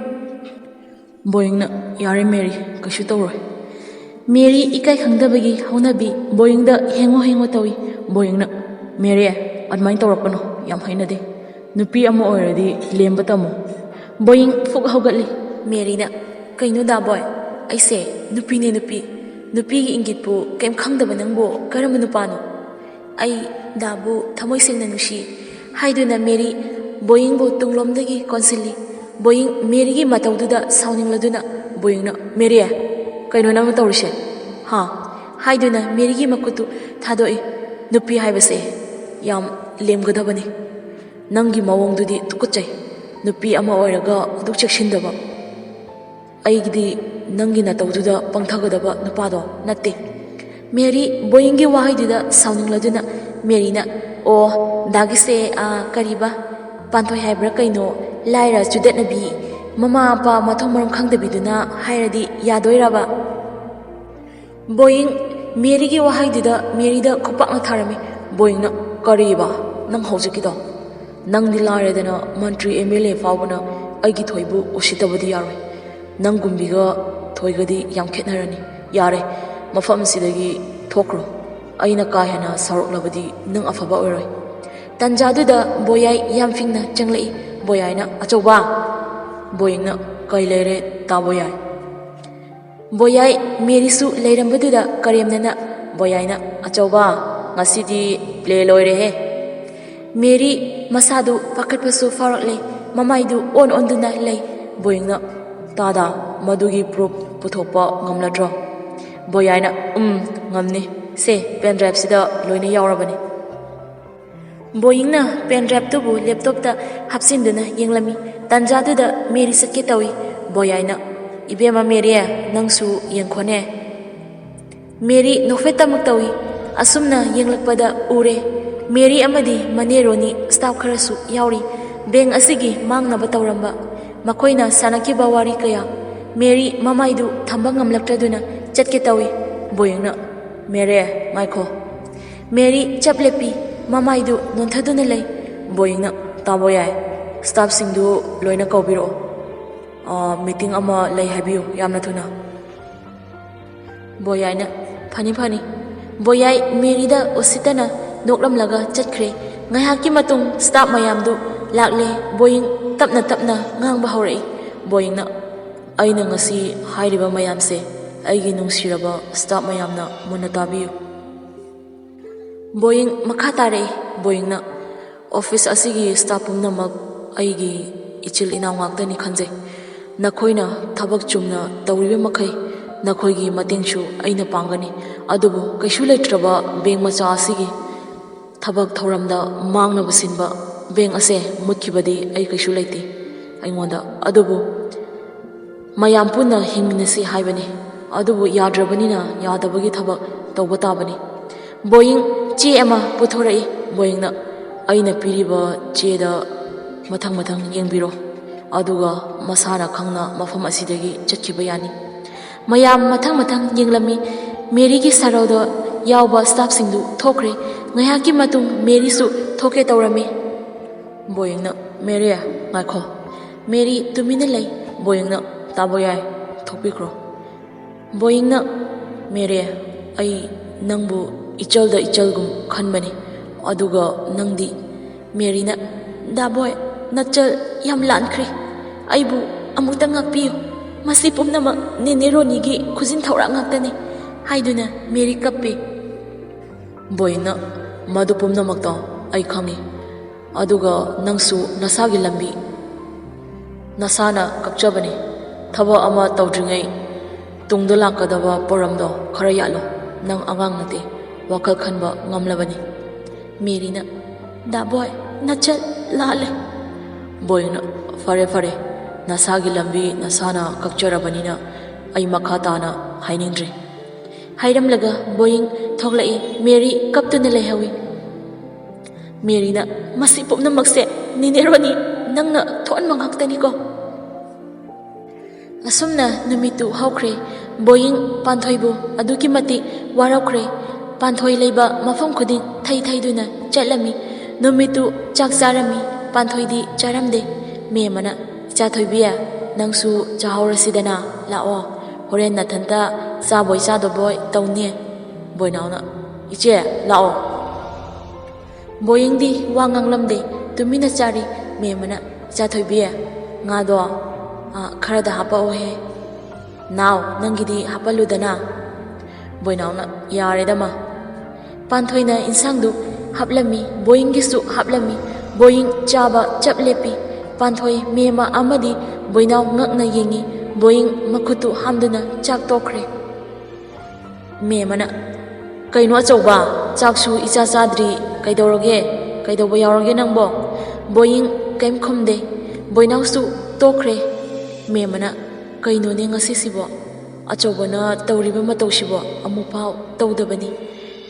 Boeing na Yari Mary Kashutoro Mary Ikai Hangdabagi Honabi Boeing da Hengo Tawi Boeing na Mary Admain Torapano Yam Hainade Nupi Amo already Lembatamo Boeing Fug Hogatli Mary na Kaino da boy I say Nupi Ingitpu Kem Kangdabanangbo Karamanupano I Dabu Tamoising Nanushi Haiduna Mary Boeing Bo Tunglomdagi Consili Boeing Mary Gi Mataududa Sounding Laduna Boeing na Mary Kaino nang tawrishe ha haiduna Mary Makutu thadoi nupi haibase yam lemgadabani nangi mawongdudi tukuchai nupi ama oiraga duk chekshindaba aigidi nangi na tawduda pangthagadaba nupado natte Mary Boeing gi wahaidida sounding laduna Mary na o dagise a kariba Panthoi haibra kaino laira judet nabi Mama pa mathong maram khangdabiduna hairadi yadoiraba Boeing Mary gi wahaidida Mary da kupak na tharami Boeing na kariba nang haujikido nang dilaredana mantri MLA fawbana ꯑꯩꯒꯤ ꯊꯣꯏꯕꯨ ꯎꯁꯤꯠꯇꯕꯗꯤ ꯌꯥꯔꯣꯏ ꯅꯪꯒꯨꯝꯕꯤꯒ ꯊꯣꯏꯒꯗꯤ ꯌꯥꯝ ꯈꯦꯠꯅꯔꯅꯤ ꯌꯥꯔꯦ ꯃꯐꯝꯁꯤꯗꯒꯤ ꯊꯣꯛꯈ꯭ꯔꯣ ꯑꯩꯅ ꯀꯥ ꯍꯦꯟꯅ ꯁꯥꯎꯔꯛꯂꯕꯗꯤ ꯅꯪ ꯑꯐꯕ ꯑꯣꯏꯔꯣꯏ ꯇꯟꯖꯥꯗꯨꯗ ꯕꯣꯌꯥꯏ ꯌꯥꯝ ꯐꯤꯡꯅ ꯆꯪꯂꯛꯏ ꯕꯣꯌꯥꯏꯅ ꯑꯆꯧꯕ ꯕꯣꯌꯤꯡꯅ ꯀꯩ ꯂꯩꯔꯦ ꯇꯥ ꯕꯣꯌꯥꯏ ꯕꯣꯌꯥꯏ ꯃꯦꯔꯤꯁꯨ ꯂꯩꯔꯝꯕꯗꯨꯗ ꯀꯔꯦꯝꯅꯅ ꯕꯣꯌꯥꯏꯅ ꯑꯆꯧꯕ ꯉꯁꯤꯗꯤ ꯄ꯭ꯂꯦ ꯂꯣꯏꯔꯦꯍꯦ ꯃꯦꯔꯤ ꯃꯁꯥꯗꯨ ꯄꯥꯈꯠꯄꯁꯨ ꯐꯥꯎꯔꯛꯂꯦ ꯃꯃꯥꯏꯗꯨ ꯑꯣꯟꯗꯨꯅ ꯂꯩ ꯕꯣꯌꯤꯡꯅ ꯇꯥꯗ ꯃꯗꯨꯒꯤ ꯄ꯭ꯔꯨꯞ ꯄꯨꯊꯣꯛꯄ ꯉꯝꯂꯗ꯭ꯔꯣ ꯕꯣꯌꯥꯏꯅ ꯉꯝꯅꯤ ꯁꯦ ꯄꯦꯟ ꯗ꯭ꯔꯥꯏꯚꯁꯤꯗ ꯂꯣꯏꯅ ꯌꯥꯎꯔꯕꯅꯤ ꯕꯣꯌꯤꯡꯅ ꯄꯦꯟ ꯗ꯭ꯔꯥꯏꯚꯇꯨꯕꯨ ꯂꯦꯞꯇꯣꯞꯇ ꯍꯥꯞꯆꯤꯟꯗꯨꯅ ꯌꯦꯡꯂꯝꯃꯤ ꯇꯟꯖꯥꯗꯨꯗ ꯃꯦꯔꯤ ꯆꯠꯀꯦ ꯇꯧꯏ ꯕꯣꯌꯥꯏꯅ ꯏꯕꯦꯝꯃ ꯃꯦꯔꯤ ꯅꯪꯁꯨ ꯌꯦꯡꯈꯣꯅꯦ ꯃꯦꯔꯤ ꯅꯣꯛꯐꯦꯠꯇꯃꯛ ꯇꯧꯏ ꯑꯁꯨꯝꯅ ꯌꯦꯡꯂꯛꯄꯗ ꯎꯔꯦ ꯃꯦꯔꯤ ꯑꯃꯗꯤ ꯃꯅꯦꯔꯣꯅꯤ ꯁ꯭ꯇꯥꯐ ꯈꯔꯁꯨ ꯌꯥꯎꯔꯤ ꯕꯦꯡ ꯑꯁꯤꯒꯤ ꯃꯥꯡꯅꯕ ꯇꯧꯔꯝꯕ ꯃꯈꯣꯏꯅ ꯁꯥꯟꯅꯈꯤꯕ ꯋꯥꯔꯤ ꯀꯌꯥ ꯃꯦꯔꯤ ꯃꯃꯥꯏꯗꯨ ꯊꯝꯕ ꯉꯝꯂꯛꯇ꯭ꯔꯗꯨꯅ ꯆꯠꯀꯦ ꯇꯧꯏ ꯕꯣꯌꯤꯡꯅ ꯃꯦꯔꯤ ꯉꯥꯏꯈꯣ ꯃꯦꯔꯤ ꯆꯞ ꯂꯦꯞꯄꯤ ꯃꯃꯥꯏꯗꯨ ꯅꯣꯟꯊꯗꯨꯅ ꯂꯩ ꯕꯣꯌꯤꯡꯅ ꯇꯥꯕ ꯌꯥꯏ ꯁ꯭ꯇꯥꯐꯁꯤꯡꯗꯨ ꯂꯣꯏꯅ ꯀꯧꯕꯤꯔꯛꯑꯣ ꯃꯤꯇꯤꯡ ꯑꯃ ꯂꯩ ꯍꯥꯏꯕꯤꯌꯨ ꯌꯥꯝꯅ ꯊꯨꯅ ꯕꯣꯌꯥꯏꯅ ꯐꯅꯤ ꯕꯣꯌꯥꯏ ꯃꯦꯔꯤꯗ ꯎꯁꯤꯠꯇꯅ ꯅꯣꯛꯂꯝꯂꯒ ꯆꯠꯈ꯭ꯔꯦ ꯉꯥꯏꯍꯥꯛꯀꯤ ꯃꯇꯨꯡ ꯁ꯭ꯇꯥꯐ ꯃꯌꯥꯝꯗꯨ ꯂꯥꯛꯂꯦ ꯕꯣꯌꯤꯡ ꯇꯞꯅ ꯉꯥꯡꯕ ꯍꯧꯔꯛꯏ ꯕꯣꯌꯤꯡꯅ ꯑꯩꯅ ꯉꯁꯤ ꯍꯥꯏꯔꯤꯕ ꯃꯌꯥꯝꯁꯦ ꯑꯩꯒꯤ ꯅꯨꯡꯁꯤꯔꯕ ꯁ꯭ꯇꯥꯐ ꯃꯌꯥꯝꯅ ꯃꯨꯟꯅ ꯇꯥꯕꯤꯌꯨ ꯕꯣꯌꯤꯡ ꯃꯈꯥ ꯇꯥꯔꯛꯏ ꯕꯣꯌꯤꯡꯅ ꯑꯣꯐꯤꯁ ꯑꯁꯤꯒꯤ ꯁ꯭ꯇꯥꯐ ꯄꯨꯝꯅꯃꯛ ꯑꯩꯒꯤ ꯏꯆꯤꯜ ꯏꯅꯥꯎ ꯉꯥꯛꯇꯅꯤ ꯈꯟꯖꯩ ꯅꯈꯣꯏꯅ ꯊꯕꯛ ꯆꯨꯝꯅ ꯇꯧꯔꯤꯕ ꯃꯈꯩ ꯅꯈꯣꯏꯒꯤ ꯃꯇꯦꯡꯁꯨ ꯑꯩꯅ ꯄꯥꯡꯒꯅꯤ ꯑꯗꯨꯕꯨ ꯀꯩꯁꯨ ꯂꯩꯇ꯭ꯔꯕ ꯕꯦꯡ ꯃꯆꯥ ꯑꯁꯤꯒꯤ ꯊꯕꯛ ꯊꯧꯔꯝꯗ ꯃꯥꯡꯅꯕ ꯁꯤꯟꯕ ꯕꯦꯡ ꯑꯁꯦ ꯃꯨꯠꯈꯤꯕꯗꯤ ꯑꯩ ꯀꯩꯁꯨ ꯂꯩꯇꯦ ꯑꯩꯉꯣꯟꯗ ꯑꯗꯨꯕꯨ ꯃꯌꯥꯝ ꯄꯨꯟꯅ ꯍꯤꯡꯃꯤꯟꯅꯁꯤ ꯍꯥꯏꯕꯅꯤ ꯑꯗꯨꯕꯨ ꯌꯥꯗ꯭ꯔꯕꯅꯤꯅ ꯌꯥꯗꯕꯒꯤ ꯊꯕꯛ ꯇꯧꯕ ꯇꯥꯕꯅꯤ ꯕꯣꯌꯤꯡ ꯆꯦ ꯑꯃ puthorei boyingna aina piriba cheda mathang yengbiro aduga masana khangna mafam asidagi chatkiba yani mayam mathang yenglami Mary gi sarauda yawba staff singdu thokre ngayaki matung Mary su thoke tawrami boyingna Mary ngaikho Mary tumina lei boyingna taboyai thokpikro boyingna Mary ai nangbu ichalda ichalgum khanbani aduga nangdi Mary na da boy nachal yam lankhri aibu amuta ngakpiyu masi pumnamak nenero nigi khuzin thawra ngaktani haiduna Mary kappi boyna madu pumnamak ta ai khangi aduga nangsu nasagi lambi nasana kapchabani thaba ama tawdringai tungda lakadaba poramdo khara yalo nang angang nate wakal khanba ngamlabani Mary na da boy nachal lale boyna fare nasagi lambi nasana kakcharabanina ai makha tana hainindri hairamlaga boying thoglai Mary kaptuna lehawi Mary na masi pumnamakse nineroni nangna thon mangaktani ko asumna numitu hawkre boying Panthoibu aduki mati warakre Panthoi leiba mafam khudin thai-duna chatlami numitu chak charami Panthoidi charamde memana Panthoibiya nangsu chahawrasidana lao horen nathanta chaboy chadoboy tawne boynauna iche lao boyingdi wanganglamde tumina chari memana Panthoibiya ngado kharada hapa ohe now nangidi hapaludana boynauna yaredama Panthoina insangdu haplami boying gisu haplami boying chaba chaplepi Panthoi mema amadi boinaw ngakna yengi boying makhutu hamduna chak tokre memana kaino achouba chaksu icha chadri kaidawba yawrage nangbo boying kaim khumde boinaw su tokre memana kaino ne ngasi sibo achobana tawriba matawsibo amupau tawdabani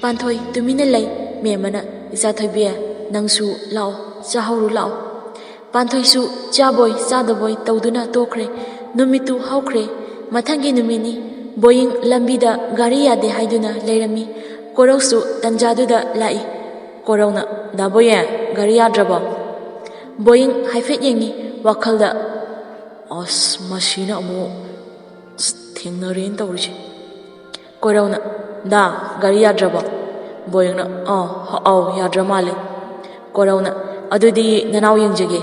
Panthoi tumina lei memana Panthoibiya nangsu lao chahawru lao Panthoi su chaboy chadaboy tawduna tokre numitu hawkre mathangi numini boying lambida gari yade haiduna leirami korausu tanjaduda lai korauna daboya gari yadraba boying haifet yengi wakhalda ꯑꯁ ꯃꯁꯤꯅ ꯑꯃꯨꯛ ꯊꯦꯡꯅꯔꯦꯅ ꯇꯧꯔꯤꯁꯦ ꯀꯣꯏꯔꯧꯅ ꯗꯥ ꯒꯥꯔꯤ ꯌꯥꯗ꯭ꯔꯕꯣ ꯕꯣꯌꯤꯡꯅ ꯑꯧ ꯌꯥꯗ꯭ꯔ ꯃꯥꯜꯂꯦ ꯀꯣꯏꯔꯧꯅ ꯑꯗꯨꯗꯤ ꯅꯅꯥꯎ ꯌꯦꯡꯖꯒꯦ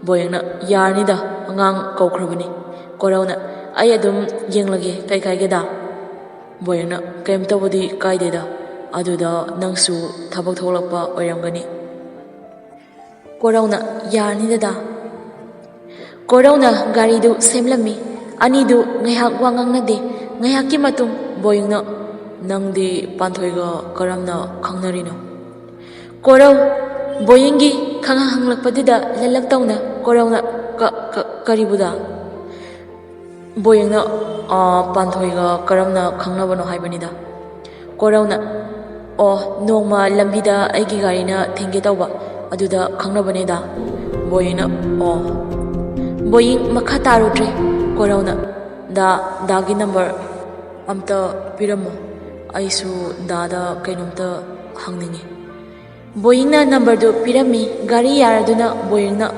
ꯕꯣꯌꯤꯡꯅ ꯌꯥꯔꯅꯤꯗ ꯑꯉꯥꯡ ꯀꯧꯈ꯭ꯔꯕꯅꯤ ꯀꯣꯏꯔꯧꯅ ꯑꯩ ꯑꯗꯨꯝ ꯌꯦꯡꯂꯒꯦ ꯀꯩ ꯀꯥꯏꯒꯦꯗ ꯕꯣꯌꯤꯡꯅ ꯀꯩꯝꯇꯕꯨꯗꯤ ꯀꯥꯏꯗꯦꯗ ꯑꯗꯨꯗ ꯅꯪꯁꯨ ꯊꯕꯛ ꯊꯣꯛꯂꯛꯄ ꯑꯣꯏꯔꯝꯒꯅꯤ ꯀꯣꯏꯔꯧꯅ ꯌꯥꯔꯅꯤꯗ ꯀꯣꯏꯔꯧꯅ ꯒꯥꯔꯤꯗꯨ ꯁꯦꯝꯂꯝꯃꯤ ꯑꯅꯤꯗꯨ ꯉꯥꯏꯍꯥꯛ ꯋꯥ ꯉꯥꯡꯅꯗꯦ ꯉꯥꯏꯍꯥꯛꯀꯤ ꯃꯇꯨꯡ ꯕꯣꯌꯤꯡꯅ ꯅꯪꯗꯤ ꯄꯥꯟꯊꯣꯏꯒ ꯀꯔꯝꯅ ꯈꯪꯅꯔꯤꯅꯣ ꯀꯣꯏꯔꯧ ꯕꯣꯌꯤꯡꯒꯤ ꯍꯪꯂꯛꯄꯗꯨꯗ ꯂꯜꯂꯛ ꯇꯧꯅ ꯀꯣꯏꯔꯧꯅ ꯀꯔꯤꯕꯨꯗ ꯕꯣꯌꯤꯡꯅ ꯄꯥꯟꯊꯣꯏꯒ ꯀꯔꯝꯅ ꯈꯪꯅꯕꯅꯣ ꯍꯥꯏꯕꯅꯤꯗ ꯀꯣꯏꯔꯧꯅ ꯅꯣꯡꯃ ꯂꯝꯕꯤꯗ ꯑꯩꯒꯤ ꯒꯥꯔꯤꯅ ꯊꯦꯡꯒꯦ ꯇꯧꯕ ꯑꯗꯨꯗ ꯈꯪꯅꯕꯅꯦꯗ ꯕꯣꯌꯤꯡꯅ ꯕꯣꯌꯤꯡ ꯃꯈꯥ ꯇꯥꯔꯨꯗ꯭ꯔꯦ ꯀꯣꯏꯔꯧꯅ ꯗꯥꯒꯤ ꯅꯝꯕꯔ ꯑꯝꯇ ꯄꯤꯔꯝꯃꯣ ꯑꯩꯁꯨ ꯗꯥꯗ ꯀꯩꯅꯣꯝꯇ ꯍꯪꯅꯤꯡꯉꯤ ꯕꯣꯌꯤꯡꯅ ꯅꯝꯕꯔꯗꯨ ꯄꯤꯔꯝꯃꯤ ꯒꯥꯔꯤ ꯌꯥꯔꯗꯨꯅ ꯕꯣꯌꯤꯡꯅ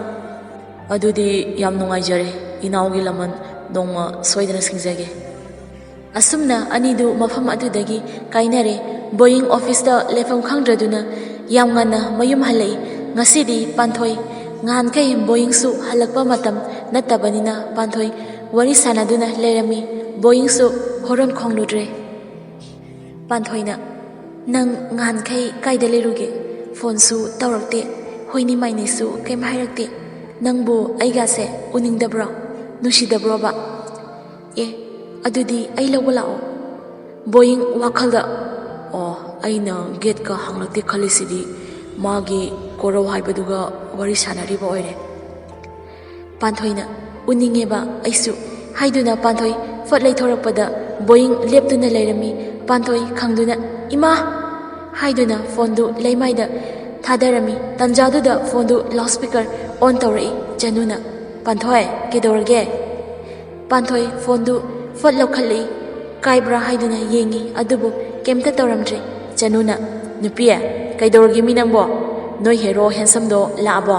ꯑꯗꯨꯗꯤ ꯌꯥꯝ ꯅꯨꯡꯉꯥꯏꯖꯔꯦ ꯏꯅꯥꯎꯒꯤ ꯂꯃꯟ ꯅꯣꯡꯃ ꯁꯣꯏꯗꯅ ꯁꯤꯡꯖꯒꯦ ꯑꯁꯨꯝꯅ ꯑꯅꯤꯗꯨ ꯃꯐꯝ ꯑꯗꯨꯗꯒꯤ ꯀꯥꯏꯅꯔꯦ ꯕꯣꯌꯤꯡ ꯑꯣꯐꯤꯁꯇ ꯂꯩꯐꯝ ꯈꯪꯗ꯭ꯔꯗꯨꯅ ꯌꯥꯝ ꯉꯟꯅ ꯃꯌꯨꯝ ꯍꯜꯂꯛꯏ ꯉꯁꯤꯗꯤ ꯄꯥꯟꯊꯣꯏ ꯅꯍꯥꯟꯈꯩ ꯕꯣꯌꯤꯡꯁꯨ ꯍꯜꯂꯛꯄ ꯃꯇꯝ ꯅꯠꯇꯕꯅꯤ나 ꯄꯥꯟꯊꯣꯏ ꯋꯥꯔꯤ ꯁꯥꯟꯅꯗꯨꯅ ꯂꯩꯔꯝꯃꯤ ꯕꯣꯌꯤꯡꯁꯨ ꯍꯣꯔꯣꯟ ꯈꯣꯡꯂꯨꯗ꯭ꯔꯦ ꯄꯥꯟꯊꯣꯏꯅ ꯅꯪ ꯅꯍꯥꯟꯈꯩ ꯀꯥꯏꯗ ꯂꯩꯔꯨꯒꯦ ꯐꯣꯟꯁꯨ ꯇꯧꯔꯛꯇꯦ ꯍꯣꯏꯅꯤ ꯃꯥꯏꯅꯤꯁꯨ ꯀꯩꯝ ꯍꯥꯏꯔꯛꯇꯦ ꯅꯪꯕꯨ ꯑꯩꯒꯥꯁꯦ ꯎꯅꯤꯡꯗꯕ꯭ꯔꯣ ꯅꯨꯡꯁꯤꯗꯕ꯭ꯔꯣꯕ ꯑꯗꯨꯗꯤ ꯑꯩ ꯂꯧꯕ ꯂꯥꯛꯑꯣ ꯕꯣꯌꯤꯡ ꯋꯥꯈꯜꯗ ꯑꯩꯅ ꯒꯦꯠꯀ ꯍꯥꯡꯂꯛꯇꯦ ꯈꯜꯂꯤꯁꯤꯗꯤ ꯃꯥꯒꯤ ꯀꯣꯔꯧ ꯍꯥꯏꯕꯗꯨꯒ ꯋꯥꯔꯤ ꯁꯥꯟꯅꯔꯤꯕ ꯑꯣꯏꯔꯦ ꯄꯥꯟꯊꯣꯏꯅ ꯎꯅꯤꯡꯉꯦꯕ ꯑꯩꯁꯨ ꯍꯥꯏꯗꯨꯅ ꯄꯥꯟꯊꯣꯏ ꯐꯠ ꯂꯩꯊꯣꯔꯛꯄꯗ ꯕꯣꯌꯤꯡ ꯂꯦꯞꯇꯨꯅ ꯂꯩꯔꯝꯃꯤ ꯄꯥꯟꯊꯣꯏ ꯈꯪꯗꯨꯅ ꯏꯃꯥ ꯍꯥꯏꯗꯨꯅ ꯐꯣꯟꯗꯨ ꯂꯩꯃꯥꯏꯗ ꯊꯥꯗꯔꯝꯃꯤ ꯇꯟꯖꯥꯗꯨꯗ ꯐꯣꯟꯗꯨ ꯂꯥꯎꯠ ꯁ꯭ꯄꯤꯀꯔ ꯑꯣꯟ ꯇꯧꯔꯛꯏ ꯆꯅꯨꯅ ꯄꯥꯟꯊꯣꯏ ꯀꯩꯗꯧꯔꯒꯦ ꯄꯥꯟꯊꯣꯏ ꯐꯣꯟꯗꯨ ꯐꯠ ꯂꯧꯈꯠꯂꯛꯏ ꯀꯥꯏꯕ꯭ꯔꯥ ꯍꯥꯏꯗꯨꯅ ꯌꯦꯡꯉꯤ ꯑꯗꯨꯕꯨ ꯀꯩꯝꯇ ꯇꯧꯔꯝꯗ꯭ꯔꯦ ꯆꯅꯨꯅ ꯅꯨꯄꯤ ꯀꯩꯗꯧꯔꯒꯦ ꯃꯤ ꯅꯪꯕꯣ ꯅꯣꯏ ꯍꯦꯔꯣ ꯍꯦꯟꯁꯝꯗꯣ ꯂꯥꯛꯑꯕꯣ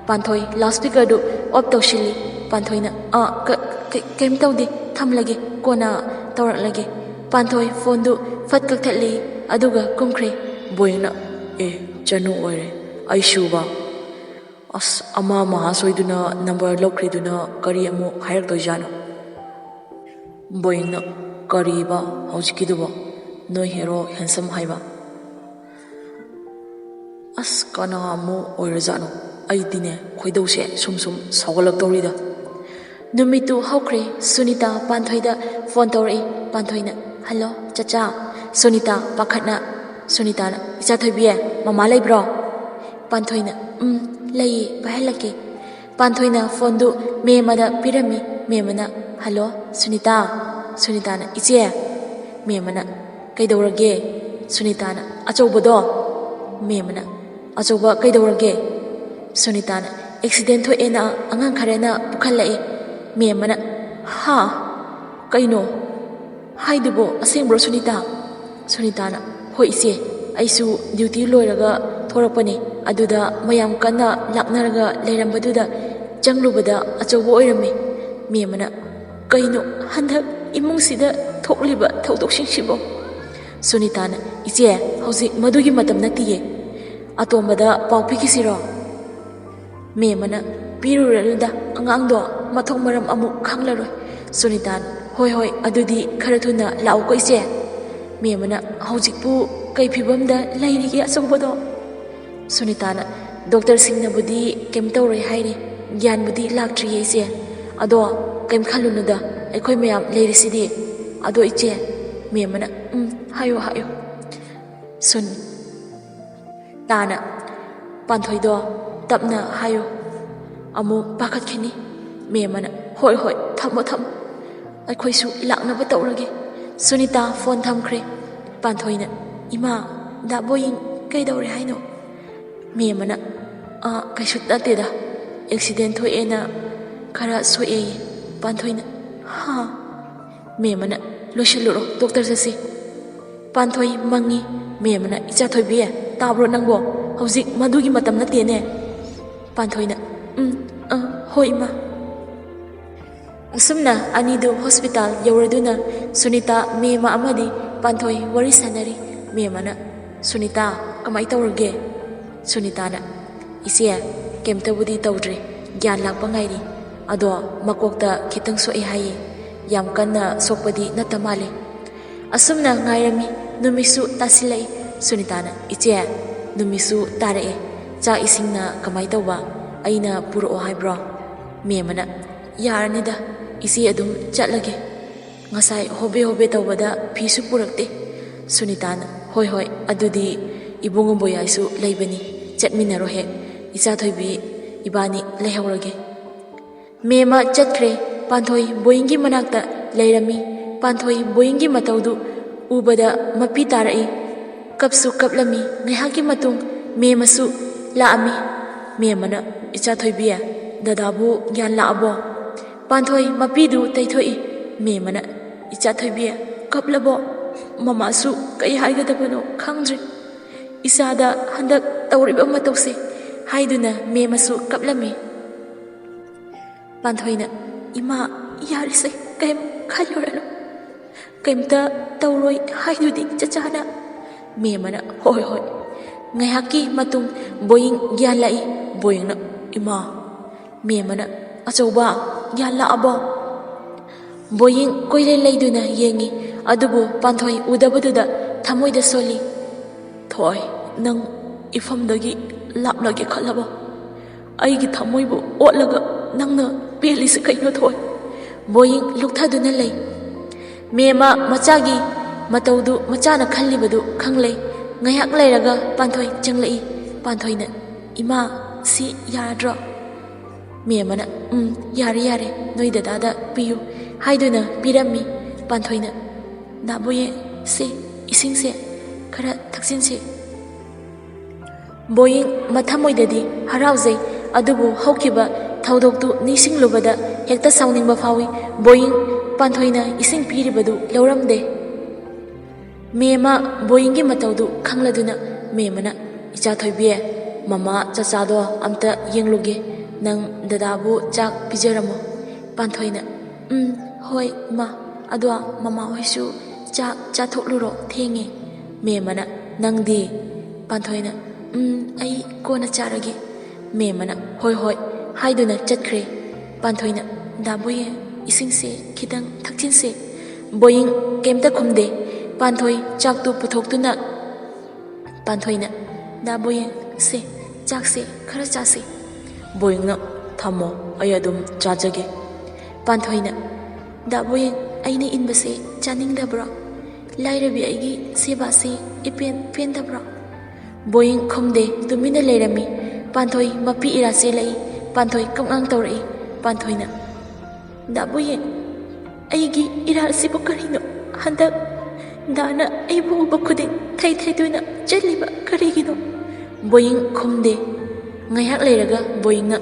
ꯄꯥꯟꯊꯣꯏ ꯂꯥꯎꯠ ꯁ꯭ꯄꯤꯀꯔꯗꯨ ꯑꯣꯐ ꯇꯧꯁꯤꯜꯂꯤ ꯄꯥꯟꯊꯣꯏꯅ ꯀꯩꯝ ꯇꯧꯗꯦ ꯊꯝꯂꯒꯦ ꯀꯣꯟꯅ ꯇꯧꯔꯛꯂꯒꯦ ꯄꯥꯟꯊꯣꯏ ꯐꯣꯟꯗꯨ ꯐꯠ ꯀꯛꯊꯠꯂꯤ ꯑꯗꯨꯒ ꯀꯨꯝꯈ꯭ꯔꯦ ꯕꯣꯌꯤꯡꯅ ꯆꯅꯨ ꯑꯣꯏꯔꯦ ꯑꯩꯁꯨꯕ ꯑꯁ ꯑꯃ ꯃꯍꯥ ꯁꯣꯏꯗꯨꯅ ꯅꯝꯕꯔ ꯂꯧꯈ꯭ꯔꯤꯗꯨꯅ ꯀꯔꯤ ꯑꯃꯨꯛ ꯍꯥꯏꯔꯛꯇꯣꯏꯖꯥꯠꯅꯣ ꯕꯣꯌꯤꯡꯅ ꯀꯔꯤꯕ ꯍꯧꯖꯤꯛꯀꯤꯗꯨꯕꯣ ꯅꯣꯏ ꯍꯦꯔꯣ ꯍꯦꯟꯁꯝ ꯍꯥꯏꯕ ꯑꯁ ꯀꯅꯥ ꯑꯃꯨꯛ ꯑꯣꯏꯔꯖꯥꯠꯅꯣ ꯑꯩꯗꯤꯅꯦ ꯈꯣꯏꯗꯧꯁꯦ ꯁꯨꯝ ꯁꯥꯎꯒꯠꯂꯛꯇꯧꯔꯤꯗ ꯅꯨꯃꯤꯠꯇꯨ ꯍꯧꯈ꯭ꯔꯦ ꯁꯨꯅꯤꯇꯥ ꯄꯥꯟꯊꯣꯏꯗ ꯐꯣꯟ ꯇꯧꯔꯛꯏ ꯄꯥꯟꯊꯣꯏꯅ ꯍꯜꯂꯣ ꯆꯆꯥ ꯁꯨꯅꯤꯇꯥ ꯄꯥꯈꯠꯅ ꯁꯨꯅꯤꯇꯥꯅ ꯏꯆꯥꯊꯣꯏꯕꯤ ꯃꯃꯥ ꯂꯩꯕ꯭ꯔꯣ ꯄꯥꯟꯊꯣꯏꯅ ꯂꯩꯌꯦ ꯄꯥꯏꯍꯜꯂꯛꯀꯦ ꯄꯥꯟꯊꯣꯏꯅ ꯐꯣꯟꯗꯨ ꯃꯦꯝꯃꯗ ꯄꯤꯔꯝꯃꯤ ꯃꯦꯝꯃꯅ ꯍꯜꯂꯣ ꯁꯨꯅꯤꯇꯥ ꯁꯨꯅꯤꯇꯥꯅ ꯏꯆꯦ ꯃꯦꯝꯃꯅ ꯀꯩꯗꯧꯔꯒꯦ ꯁꯨꯅꯤꯇꯥꯅ ꯑꯆꯧꯕꯗꯣ ꯃꯦꯝꯃꯅ ꯑꯆꯧꯕ ꯀꯩꯗꯧꯔꯒꯦ ꯁꯨꯅꯤꯇꯥꯅ ꯑꯦꯛꯁꯤꯗꯦꯟ ꯊꯣꯛꯑꯦꯅ ꯑꯉꯥꯡ ꯈꯔꯅ ꯄꯨꯈꯠꯂꯛꯑꯦ ꯃꯦꯝꯃꯅ ꯀꯩꯅꯣ ꯍꯥꯏꯗꯨꯕꯣ ꯑꯁꯦꯡꯕ꯭ꯔꯣ ꯁꯨꯅꯤꯇꯥ ꯁꯨꯅꯤꯇꯥꯅ ꯍꯣꯏ ꯏꯆꯦ ꯑꯩꯁꯨ ꯗ꯭ꯌꯨꯇꯤ ꯂꯣꯏꯔꯒ ꯊꯣꯔꯛꯄꯅꯦ ꯑꯗꯨꯗ ꯃꯌꯥꯝ ꯀꯟꯅ ꯂꯥꯛꯅꯔꯒ ꯂꯩꯔꯝꯕꯗꯨꯗ ꯆꯪꯂꯨꯕꯗ ꯑꯆꯧꯕ ꯑꯣꯏꯔꯝꯃꯦ ꯃꯦꯝꯃꯅ ꯀꯩꯅꯣ ꯍꯟꯗꯛ ꯏꯃꯨꯡꯁꯤꯗ ꯊꯣꯛꯂꯤꯕ ꯊꯧꯗꯣꯛꯁꯤꯡꯁꯤꯕꯣ ꯁꯨꯅꯤꯇꯥꯅ ꯏꯆꯦ ꯍꯧꯖꯤꯛ ꯃꯗꯨꯒꯤ ꯃꯇꯝ ꯅꯠꯇꯤꯌꯦ ꯑꯇꯣꯝꯕꯗ ꯄꯥꯎ ꯄꯤꯈꯤꯁꯤꯔꯣ ꯃꯦꯝꯃꯅ ꯄꯤꯔꯨꯔꯅꯨꯗ ꯑꯉꯥꯡꯗꯣ ꯃꯊꯣꯡ ꯃꯔꯝ ꯑꯃꯨꯛ ꯈꯪꯂꯔꯣꯏ ꯁꯨꯅꯤꯇꯥꯅ ꯍꯣꯏ ꯑꯗꯨꯗꯤ ꯈꯔ ꯊꯨꯅ ꯂꯥꯛꯎꯀꯣ ꯏꯆꯦ ꯃꯦꯝꯃꯅ ꯍꯧꯖꯤꯛꯄꯨ ꯀꯩ ꯐꯤꯕꯝꯗ ꯂꯩꯔꯤꯒꯦ ꯑꯆꯧꯕꯗꯣ ꯁꯨꯅꯤꯇꯥꯅ ꯗꯣꯛꯇꯔꯁꯤꯡꯅꯕꯨꯗꯤ ꯀꯩꯝ ꯇꯧꯔꯣꯏ ꯍꯥꯏꯔꯤ ꯒ꯭ꯌꯥꯟꯕꯨꯗꯤ ꯂꯥꯛꯇ꯭ꯔꯤꯌꯦ ꯏꯆꯦ ꯑꯗꯣ ꯀꯩꯝ ꯈꯜꯂꯨꯅꯨꯗ ꯑꯩꯈꯣꯏ ꯃꯌꯥꯝ ꯂꯩꯔꯤꯁꯤꯗꯤ ꯑꯗꯣ ꯏꯆꯦ ꯃꯦꯝꯃꯅ ꯍꯥꯏꯌꯣ ꯁꯨꯅꯤꯇꯥꯅ ꯄꯥꯟꯊꯣꯏꯗꯣ ꯇꯞꯅ ꯍꯥꯏꯌꯨ ꯑꯃꯨꯛ ꯄꯥꯈꯠꯈꯤꯅꯤ ꯃꯦꯝꯃꯅ ꯍꯣꯏ ꯊꯝꯃꯣ ꯑꯩꯈꯣꯏꯁꯨ ꯂꯥꯛꯅꯕ ꯇꯧꯔꯒꯦ ꯁꯨꯅꯤꯇꯥ ꯐꯣꯟ ꯊꯝꯈ꯭ꯔꯦ ꯄꯥꯟꯊꯣꯏꯅ ꯏꯃꯥ ꯗꯥ ꯕꯣꯌꯤꯡ ꯀꯩꯗꯧꯔꯦ ꯍꯥꯏꯅꯣ ꯃꯦꯝꯃꯅ ꯀꯩꯁꯨ ꯅꯠꯇꯦꯗ ꯑꯦꯛꯁꯤꯗꯦꯟ ꯊꯣꯛꯑꯦꯅ ꯈꯔ ꯁꯣꯛꯑꯦꯌꯦ ꯄꯥꯟꯊꯣꯏꯅ ꯃꯦꯝꯃꯅ ꯂꯣꯏꯁꯤꯜꯂꯨꯔꯣ ꯗꯣꯛꯇꯔ ꯆꯠꯁꯤ ꯄꯥꯟꯊꯣꯏ ꯃꯪꯉꯤ ꯃꯦꯝꯃꯅ ꯏꯆꯥꯊꯣꯏꯕꯤ ꯇꯥꯕ꯭ꯔꯣ ꯅꯪꯕꯣ ꯍꯧꯖꯤꯛ ꯃꯗꯨꯒꯤ ꯃꯇꯝ ꯅꯠꯇꯦꯅꯦ ꯄꯥꯟꯊꯣꯏꯅ ꯍꯣꯏ ꯏꯃꯥ ꯑꯁꯨꯝꯅ ꯑꯅꯤꯗꯨ ꯍꯣꯁꯄꯤꯇꯥꯜ ꯌꯧꯔꯗꯨꯅ ꯁꯨꯅꯤꯇꯥ ꯃꯦꯝꯃ ꯑꯃꯗꯤ ꯄꯥꯟꯊꯣꯏ ꯋꯥꯔꯤ ꯁꯥꯟꯅꯔꯤ꯫ ꯃꯦꯝꯃꯅ ꯁꯨꯅꯤꯇꯥ ꯀꯃꯥꯏ ꯇꯧꯔꯒꯦ? ꯁꯨꯅꯤꯇꯥꯅ ꯏꯆꯦ ꯀꯩꯝꯇꯕꯨꯗꯤ ꯇꯧꯗ꯭ꯔꯤ, ꯒ꯭ꯌꯥꯟ ꯂꯥꯛꯄ ꯉꯥꯏꯔꯤ, ꯑꯗꯣ ꯃꯀꯣꯛꯇ ꯈꯤꯇꯪ ꯁꯣꯛꯑꯦ ꯍꯥꯏꯌꯦ, ꯌꯥꯝ ꯀꯟꯅ ꯁꯣꯛꯄꯗꯤ ꯅꯠꯇ ꯃꯥꯜꯂꯦ꯫ ꯑꯁꯨꯝꯅ ꯉꯥꯏꯔꯝꯃꯤ꯫ ꯅꯨꯃꯤꯠꯁꯨ ꯇꯥꯁꯤꯜꯂꯛꯏ꯫ ꯁꯨꯅꯤꯇꯥꯅ ꯏꯆꯦ ꯅꯨꯃꯤꯠꯁꯨ ꯇꯥꯔꯛꯑꯦ, ꯆꯥꯛ ꯏꯁꯤꯡꯅ ꯀꯃꯥꯏ ꯇꯧꯕ? ꯑꯩꯅ ꯄꯨꯔꯛꯑꯣ ꯍꯥꯏꯕ꯭ꯔꯣ? ꯃꯦꯝꯃꯅ ꯌꯥꯔꯅꯤꯗ, ꯏꯆꯦ ꯑꯗꯨꯝ ꯆꯠꯂꯒꯦ, ꯉꯁꯥꯏ ꯍꯣꯕꯦ ꯍꯣꯕꯦ ꯇꯧꯕꯗ ꯐꯤꯁꯨ ꯄꯨꯔꯛꯇꯦ꯫ ꯁꯨꯅꯤꯇꯥꯅ ꯍꯣꯏ ꯍꯣꯏ ꯑꯗꯨꯗꯤ ꯏꯕꯨꯡꯉꯣ ꯕꯣꯌꯥꯏꯁꯨ ꯂꯩꯕꯅꯤ, ꯆꯠꯃꯤꯟꯅꯔꯣ ꯍꯦꯛ, ꯏꯆꯥꯊꯣꯏꯕꯤ ꯏꯕꯥꯅꯤ ꯂꯩꯍꯧꯔꯒꯦ꯫ ꯃꯦꯝꯃ ꯆꯠꯈ꯭ꯔꯦ꯫ ꯄꯥꯟꯊꯣꯏ ꯕꯣꯌꯤꯡꯒꯤ ꯃꯅꯥꯛꯇ ꯂꯩꯔꯝꯃꯤ꯫ ꯄꯥꯟꯊꯣꯏ ꯕꯣꯌꯤꯡꯒꯤ ꯃꯇꯧꯗꯨ ꯎꯕꯗ ꯃꯄꯤ ꯇꯥꯔꯛꯏ, ꯀꯞꯁꯨ ꯀꯞꯂꯝꯃꯤ꯫ ꯉꯥꯏꯍꯥꯛꯀꯤ ꯃꯇꯨꯡ ꯃꯦꯝꯃꯁꯨ ꯂꯥꯛꯑꯝꯃꯤ꯫ ꯃꯦꯝꯃꯅ ꯏꯆꯥꯊꯣꯏꯕꯤ ꯗꯗꯥꯕꯨ ꯒ꯭ꯌꯥꯟ ꯂꯥꯛꯑꯕꯣ? ꯄꯥꯟꯊꯣꯏ ꯃꯄꯤꯗꯨ ꯇꯩꯊꯣꯛꯏ꯫ ꯃꯦꯝꯃꯅ ꯏꯆꯥꯊꯣꯏꯕꯤ ꯀꯞꯂꯕꯣ? ꯃꯃꯥꯁꯨ ꯀꯩ ꯍꯥꯏꯒꯗꯕꯅꯣ ꯈꯪꯗ꯭ꯔꯦ, ꯏꯆꯥꯗ ꯍꯟꯗꯛ ꯇꯧꯔꯤꯕ ꯃꯇꯧꯁꯦ, ꯍꯥꯏꯗꯨꯅ ꯃꯦꯝꯃꯁꯨ ꯀꯞꯂꯝꯃꯤ꯫ ꯄꯥꯟꯊꯣꯏꯅ ꯏꯃꯥ ꯌꯥꯔꯤꯁꯦ, ꯀꯩꯝ ꯈꯜꯂꯨꯔꯅꯨ, ꯀꯩꯝꯇ ꯇꯧꯔꯣꯏ ꯍꯥꯏꯗꯨꯗꯤ ꯆꯆꯥꯅ꯫ ꯃꯦꯝꯃꯅ ꯍꯣꯏ ꯍꯣꯏ꯫ ꯉꯥꯏꯍꯥꯛꯀꯤ ꯃꯇꯨꯡ ꯕꯣꯌꯤꯡ ꯒ꯭ꯌꯥꯟ ꯂꯥꯛꯏ꯫ ꯕꯣꯌꯤꯡꯅ ꯏꯃꯥ꯫ ꯃꯦꯝꯃꯅ ꯑꯆꯧꯕ ꯒ꯭ꯌꯥꯟ ꯂꯥꯛꯑꯕꯣ? ꯕꯣꯌꯤꯡ ꯀꯣꯏꯂꯩ ꯂꯩꯗꯨꯅ ꯌꯦꯡꯉꯤ, ꯑꯗꯨꯕꯨ ꯄꯥꯟꯊꯣꯏ ꯎꯗꯕꯗꯨꯗ ꯊꯃꯣꯏꯗ ꯁꯣꯜꯂꯤ꯫ ꯊꯣꯏ ꯅꯪ ꯏꯐꯝꯗꯒꯤ ꯂꯥꯞꯂꯒꯦ ꯈꯜꯂꯕꯣ? ꯑꯩꯒꯤ ꯊꯃꯣꯏꯕꯨ ꯑꯣꯠꯂꯒ ꯅꯪꯅ ꯄꯦꯜꯂꯤꯁꯤ ꯀꯩꯅꯣ ꯊꯣꯏ? ꯕꯣꯌꯤꯡ ꯂꯨꯛꯊꯗꯨꯅ ꯂꯩ꯫ ꯃꯦꯝꯃ ꯃꯆꯥꯒꯤ ꯃꯇꯧꯗꯨ ꯃꯆꯥꯅ ꯈꯜꯂꯤꯕꯗꯨ ꯈꯪꯂꯩ꯫ ꯉꯥꯏꯍꯥꯛ ꯂꯩꯔꯒ ꯄꯥꯟꯊꯣꯏ ꯆꯪꯂꯛꯏ꯫ ꯄꯥꯟꯊꯣꯏꯅ ꯏꯃꯥ ꯁꯤ ꯌꯥꯔꯗ꯭ꯔꯣ? ꯃꯦꯝꯃꯅ ꯌꯥꯔꯦ ꯌꯥꯔꯦ, ꯅꯣꯏ ꯗꯗꯥꯗ ꯄꯤꯌꯨ ꯍꯥꯏꯗꯨꯅ ꯄꯤꯔꯝꯃꯤ꯫ ꯄꯥꯟꯊꯣꯏꯅ ꯗꯥꯕꯣꯌꯦ ꯁꯦ ꯏꯁꯤꯡꯁꯦ ꯈꯔ ꯊꯛꯆꯤꯟꯁꯦ꯫ ꯕꯣꯌꯤꯡ ꯃꯊꯃꯣꯏꯗꯗꯤ ꯍꯔꯥꯎꯖꯩ, ꯑꯗꯨꯕꯨ ꯍꯧꯈꯤꯕ ꯊꯧꯗꯣꯛꯇꯨ ꯅꯤꯡꯁꯤꯡꯂꯨꯕꯗ ꯍꯦꯛꯇ ꯁꯥꯎꯅꯤꯡꯕ ꯐꯥꯎꯏ꯫ ꯕꯣꯌꯤꯡ ꯄꯥꯟꯊꯣꯏꯅ ꯏꯁꯤꯡ ꯄꯤꯔꯤꯕꯗꯨ ꯂꯧꯔꯝꯗꯦ꯫ ꯃꯦꯝꯃ ꯕꯣꯌꯤꯡꯒꯤ ꯃꯇꯧꯗꯨ ꯈꯪꯂꯗꯨꯅ ꯃꯦꯝꯃꯅ ꯏꯆꯥꯊꯣꯏꯕꯤ ꯃꯃꯥ ꯆꯆꯥꯗꯣ ꯑꯝꯇ ꯌꯦꯡꯂꯨꯒꯦ, ꯅꯪ ꯗꯗꯥꯕꯨ ꯆꯥꯛ ꯄꯤꯖꯔꯝꯃꯣ꯫ ꯄꯥꯟꯊꯣꯏꯅ ꯍꯣꯏ ꯏꯃꯥ, ꯑꯗꯣ ꯃꯃꯥ ꯍꯣꯏꯁꯨ ꯆꯥꯛ ꯆꯥꯊꯣꯛꯂꯨꯔꯣ, ꯊꯦꯡꯉꯦ꯫ ꯃꯦꯝꯃꯅ ꯅꯪꯗꯤ? ꯄꯥꯟꯊꯣꯏꯅ ꯑꯩ ꯀꯣꯟꯅ ꯆꯥꯔꯒꯦ꯫ ꯃꯦꯝꯃꯅ ꯍꯣꯏ ꯍꯣꯏ ꯍꯥꯏꯗꯨꯅ ꯆꯠꯈ꯭ꯔꯦ꯫ ꯄꯥꯟꯊꯣꯏꯅ ꯗꯥꯕꯣꯌꯦ ꯏꯁꯤꯡꯁꯦ ꯈꯤꯇꯪ ꯊꯛꯆꯤꯟꯁꯦ꯫ ꯕꯣꯌꯤꯡ ꯀꯩꯝꯇ ꯈꯨꯝꯗꯦ꯫ ꯄꯥꯟꯊꯣꯏ ꯆꯥꯛꯇꯨ ꯄꯨꯊꯣꯛꯇꯨꯅ ꯄꯥꯟꯊꯣꯏꯅ ꯗꯥꯕꯣꯌꯦ ꯁꯦ ꯆꯥꯛꯁꯦ ꯈꯔ ꯆꯥꯁꯦ꯫ ꯕꯣꯌꯤꯡꯅ ꯊꯝꯃꯣ, ꯑꯩ ꯑꯗꯨꯝ ꯆꯥꯖꯒꯦ꯫ ꯄꯥꯟꯊꯣꯏꯅ ꯗꯥꯕꯣꯌꯦ ꯑꯩꯅ ꯏꯟꯕꯁꯦ ꯆꯥꯅꯤꯡꯗꯕ꯭ꯔꯣ? ꯂꯥꯏꯔꯕꯤ ꯑꯩꯒꯤ ꯁꯦꯕꯥꯁꯦ ꯏꯄꯦꯟ ꯄꯦꯟꯗꯕ꯭ꯔꯣ? ꯕꯣꯌꯤꯡ ꯈꯨꯝꯗꯦ, ꯇꯨꯃꯤꯟꯅ ꯂꯩꯔꯝꯃꯤ꯫ ꯄꯥꯟꯊꯣꯏ ꯃꯄꯤ ꯏꯔꯥ ꯆꯦꯜꯂꯛꯏ꯫ ꯄꯥꯟꯊꯣꯏ ꯀꯞꯉꯥꯡ ꯇꯧꯔꯛꯏ꯫ ꯄꯥꯟꯊꯣꯏꯅ ꯗꯥꯕꯣꯌꯦ ꯑꯩꯒꯤ ꯏꯔꯥꯜꯁꯤꯕꯨ ꯀꯔꯤꯅꯣ? ꯍꯟꯗꯛ ꯗꯥꯅ ꯑꯩꯕꯨ ꯎꯕ ꯈꯨꯗꯤꯡ ꯊꯩ ꯊꯩꯗꯨꯅ ꯆꯠꯂꯤꯕ ꯀꯔꯤꯒꯤꯅꯣ? ꯕꯣꯌꯤꯡ ꯈꯨꯝꯗꯦ꯫ ꯉꯥꯏꯍꯥꯛ ꯂꯩꯔꯒ ꯕꯣꯌꯤꯡꯅ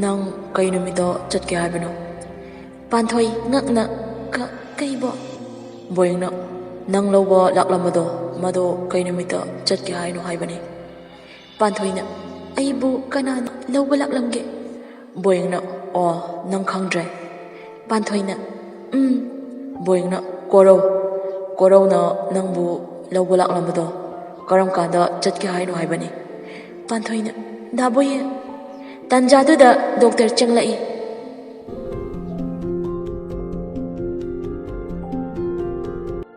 ꯅꯪ ꯀꯩ ꯅꯨꯃꯤꯠꯇ ꯆꯠꯀꯦ ꯍꯥꯏꯕꯅꯣ? ꯄꯥꯟꯊꯣꯏ ꯉꯛꯅ ꯀꯩꯕꯣ? ꯕꯣꯌꯤꯡꯅ ꯅꯪ ꯂꯧꯕ ꯂꯥꯛꯂꯝꯕꯗꯣ, ꯃꯗꯣ ꯀꯩ ꯅꯨꯃꯤꯠꯇ ꯆꯠꯀꯦ ꯍꯥꯏꯅꯣ ꯍꯥꯏꯕꯅꯤ꯫ ꯄꯥꯟꯊꯣꯏꯅ ꯑꯩꯕꯨ ꯀꯅꯥꯅ ꯂꯧꯕ ꯂꯥꯛꯂꯝꯒꯦ? ꯕꯣꯌꯤꯡꯅ ꯑꯣ ꯅꯪ ꯈꯪꯗ꯭ꯔꯦ? ꯄꯥꯟꯊꯣꯏꯅ ꯕꯣꯌꯤꯡꯅ ꯀꯣꯔꯧꯅ ꯅꯪꯕꯨ ꯂꯧꯕ ꯂꯥꯛꯂꯝꯕꯗꯣ ꯀꯔꯝ ꯀꯥꯟꯗ ꯆꯠꯀꯦ ꯍꯥꯏꯅꯣ ꯍꯥꯏꯕꯅꯤ꯫ ꯄꯥꯟꯊꯣꯏꯅ ꯗꯥꯕꯣꯌꯦ꯫ ꯇꯥꯟꯖꯥꯗꯨꯗ ꯗꯣꯛꯇꯔ ꯆꯪꯂꯛꯏ꯫